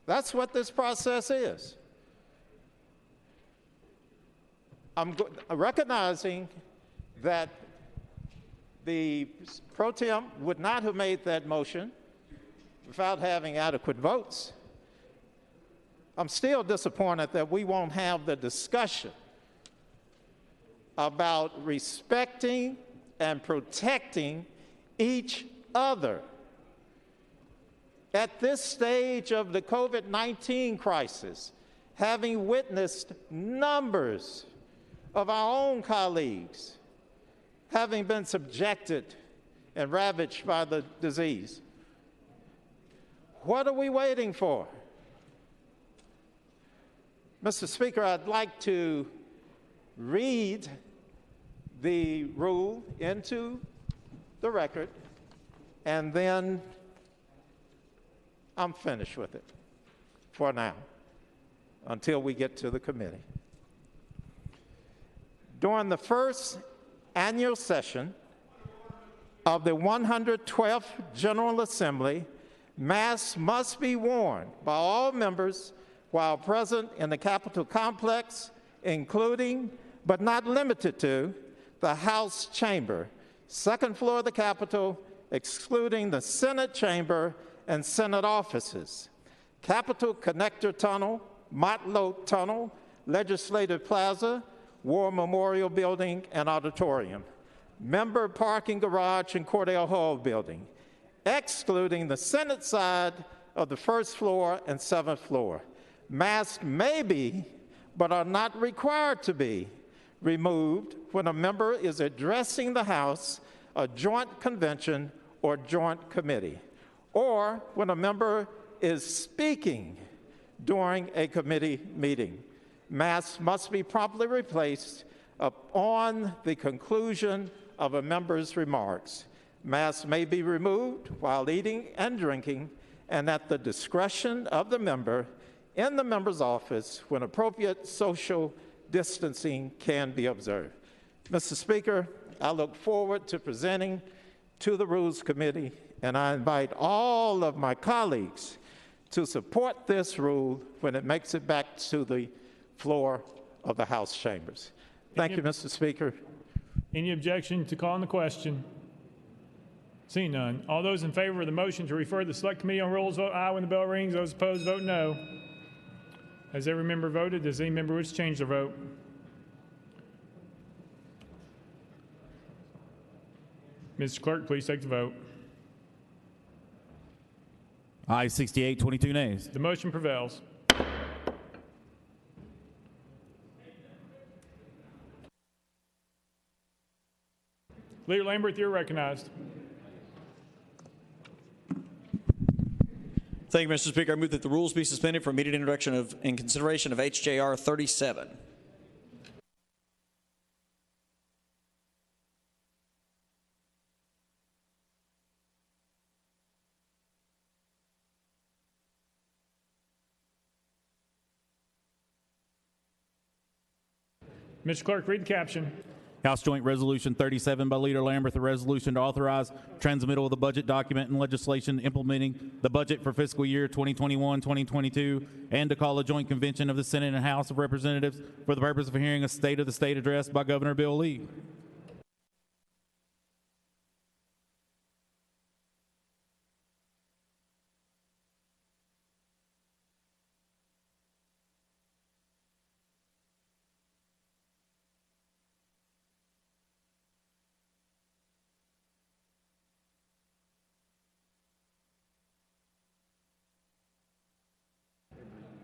That's what this process is. I'm recognizing that the pro tem would not have made that motion without having adequate votes. I'm still disappointed that we won't have the discussion about respecting and protecting each other. At this stage of the COVID-19 crisis, having witnessed numbers of our own colleagues having been subjected and ravaged by the disease, what are we waiting for? Mr. Speaker, I'd like to read the rule into the record, and then I'm finished with it for now until we get to the committee. During the first annual session of the 112th General Assembly, masks must be worn by all members while present in the Capitol complex, including but not limited to the House chamber, second floor of the Capitol, excluding the Senate chamber and Senate offices, Capitol Connector Tunnel, Motlow Tunnel, Legislative Plaza, War Memorial Building and Auditorium, member parking garage and Cordell Hall Building, excluding the Senate side of the first floor and seventh floor. Masks may be, but are not required to be, removed when a member is addressing the House, a joint convention, or joint committee, or when a member is speaking during a committee meeting. Masks must be promptly replaced upon the conclusion of a member's remarks. Masks may be removed while eating and drinking and at the discretion of the member in the member's office when appropriate social distancing can be observed. Mr. Speaker, I look forward to presenting to the Rules Committee, and I invite all of my colleagues to support this rule when it makes it back to the floor of the House chambers. Thank you, Mr. Speaker. Any objection to calling the question? Seeing none. All those in favor of the motion to refer to the Select Committee on Rules vote aye when the bell rings. Those opposed vote no. Has every member voted? Does any member wish to change their vote? Mr. Clerk, please take the vote. Aye 68, 22 nays. The motion prevails. Leader Lambert, you're recognized. Thank you, Mr. Speaker. I move that the rules be suspended for immediate introduction of and consideration of HJR 37. Mr. Clerk, read the caption. House Joint Resolution 37 by Leader Lamberth, a resolution to authorize transmittal of the budget document and legislation implementing the budget for fiscal year 2021-2022, and to call a joint convention of the Senate and House of Representatives for the purpose of hearing a State of the State address by Governor Bill Lee.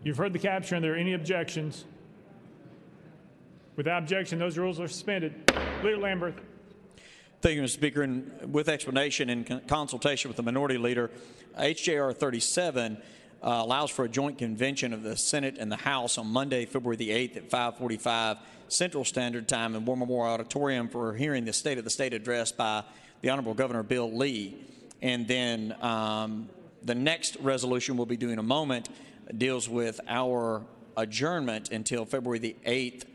You've heard the caption. Are there any objections? Without objection, those rules are suspended. Leader Lamberth. Thank you, Mr. Speaker. And with explanation and consultation with the minority leader, HJR 37 allows for a joint convention of the Senate and the House on Monday, February the 8th at 5:45 Central Standard Time in War Memorial Auditorium for hearing the State of the State address by the Honorable Governor Bill Lee. And then the next resolution we'll be doing in a moment deals with our adjournment until February the 8th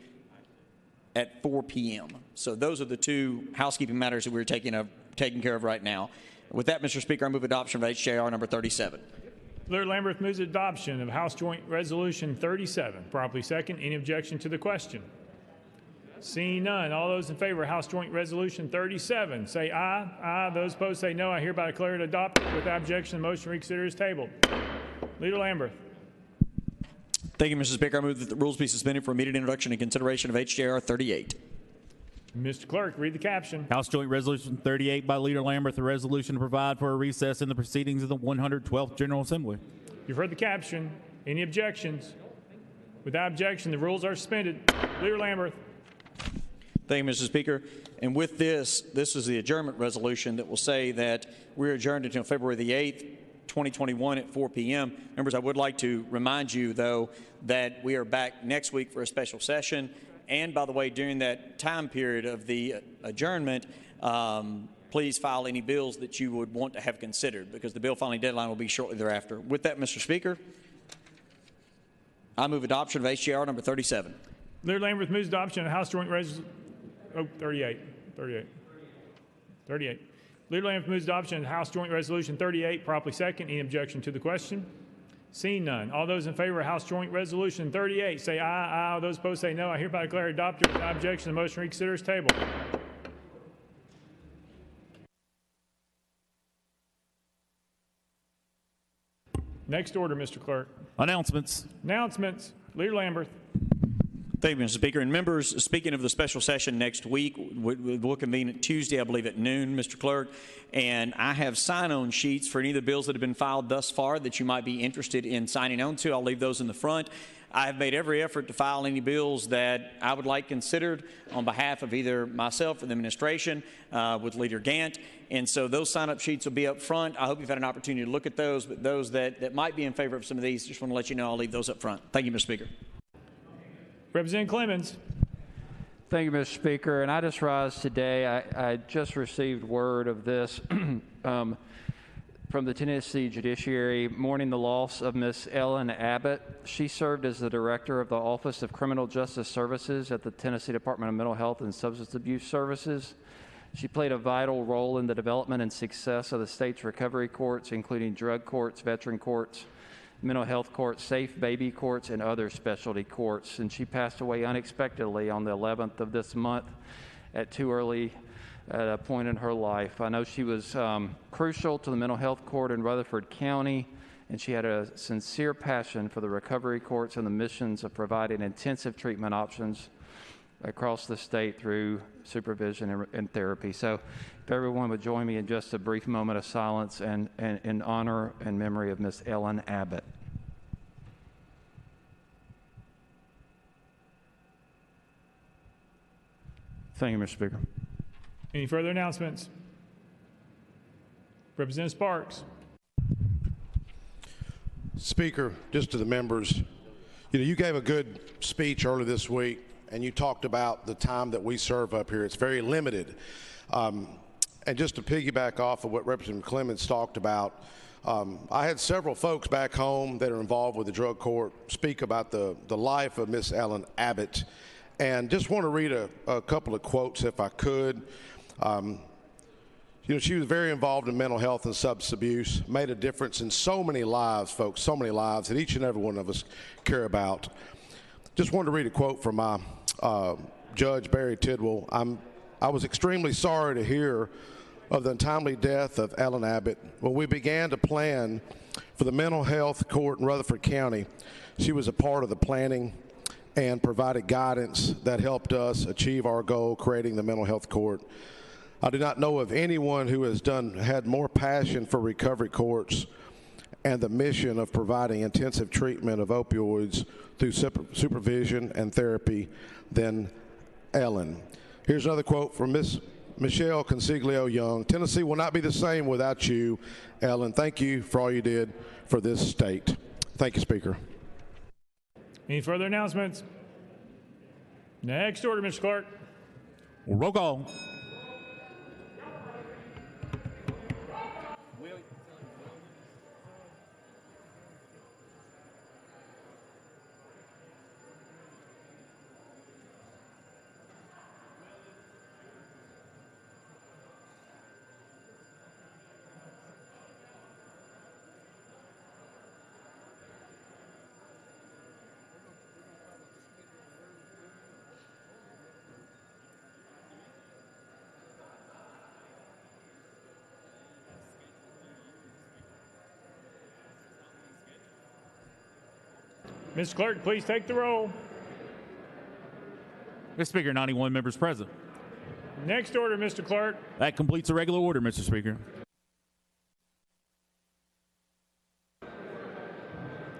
at 4 p.m. So those are the two housekeeping matters that we're taking care of right now. With that, Mr. Speaker, I move adoption of HJR number 37. Leader Lamberth moves adoption of House Joint Resolution 37. Properly second. Any objection to the question? Seeing none, all those in favor of House Joint Resolution 37 say aye. Aye. Those opposed say no. I hereby declare it adopted. Without objection, the motion to reconsider is tabled. Leader Lamberth. Thank you, Mr. Speaker. I move that the rules be suspended for immediate introduction and consideration of HJR 38. Mr. Clerk, read the caption. House Joint Resolution 38 by Leader Lamberth, a resolution to provide for a recess in the proceedings of the 112th General Assembly. You've heard the caption. Any objections? Without objection, the rules are suspended. Leader Lamberth. Thank you, Mr. Speaker. And with this is the adjournment resolution that will say that we're adjourned until February the 8th, 2021 at 4 p.m. Members, I would like to remind you, though, that we are back next week for a special session. And by the way, during that time period of the adjournment, please file any bills that you would want to have considered, because the bill filing deadline will be shortly thereafter. With that, Mr. Speaker, I move adoption of HJR number 37. Leader Lamberth moves adoption of House Joint Resolution. 38. Leader Lamberth moves adoption of House Joint Resolution 38. Properly second. Any objection to the question? Seeing none. All those in favor of House Joint Resolution 38 say aye. Aye. All those opposed say no. I hereby declare adopted without objection. The motion reconsider is tabled. Next order, Mr. Clerk. Announcements. Announcements. Leader Lamberth. Thank you, Mr. Speaker. And members, speaking of the special session next week, we'll convene at Tuesday, I believe, at noon, Mr. Clerk. And I have sign-on sheets for any of the bills that have been filed thus far that you might be interested in signing on to. I'll leave those in the front. I have made every effort to file any bills that I would like considered on behalf of either myself or the administration with Leader Gant. And so those sign-up sheets will be up front. I hope you've had an opportunity to look at those, but those that might be in favor of some of these, just want to let you know I'll leave those up front. Thank you, Mr. Speaker. Representative Clemens. Thank you, Mr. Speaker. And I just rise today. I just received word of this from the Tennessee Judiciary, mourning the loss of Miss Ellen Abbott. She served as the director of the Office of Criminal Justice Services at the Tennessee Department of Mental Health and Substance Abuse Services. She played a vital role in the development and success of the state's recovery courts, including drug courts, veteran courts, mental health courts, safe baby courts, and other specialty courts. And she passed away unexpectedly on the 11th of this month at too early at a point in her life. I know she was crucial to the mental health court in Rutherford County, and she had a sincere passion for the recovery courts and the missions of providing intensive treatment options across the state through supervision and therapy. So if everyone would join me in just a brief moment of silence and in honor and memory of Miss Ellen Abbott. Thank you, Mr. Speaker. Any further announcements? Representative Sparks. Speaker, just to the members, you gave a good speech earlier this week, and you talked about the time that we serve up here. It's very limited. And just to piggyback off of what Representative Clemens talked about, I had several folks back home that are involved with the drug court speak about the life of Miss Ellen Abbott. And just want to read a couple of quotes if I could. She was very involved in mental health and substance abuse, made a difference in so many lives, folks, so many lives that each and every one of us care about. Just wanted to read a quote from my Judge Barry Tidwell. I was extremely sorry to hear of the untimely death of Ellen Abbott. When we began to plan for the mental health court in Rutherford County, she was a part of the planning and provided guidance that helped us achieve our goal, creating the mental health court. I do not know of anyone who has had more passion for recovery courts and the mission of providing intensive treatment of opioids through supervision and therapy than Ellen. Here's another quote from Miss Michelle Consiglio Young. Tennessee will not be the same without you, Ellen. Thank you for all you did for this state. Thank you, Speaker. Any further announcements? Next order, Mr. Clark. Roll call. Mr. Clerk, please take the roll. Mr. Speaker, 91 members present. Next order, Mr. Clerk. That completes the regular order, Mr. Speaker.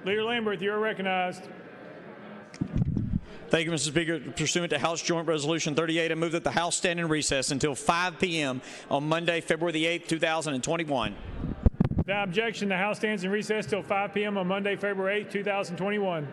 Leader Lamberth, you are recognized. Thank you, Mr. Speaker. Pursuant to House Joint Resolution 38, I move that the House stand in recess until 5 p.m. on Monday, February the 8th, 2021. Without objection, the House stands in recess till 5 p.m. on Monday, February 8th, 2021.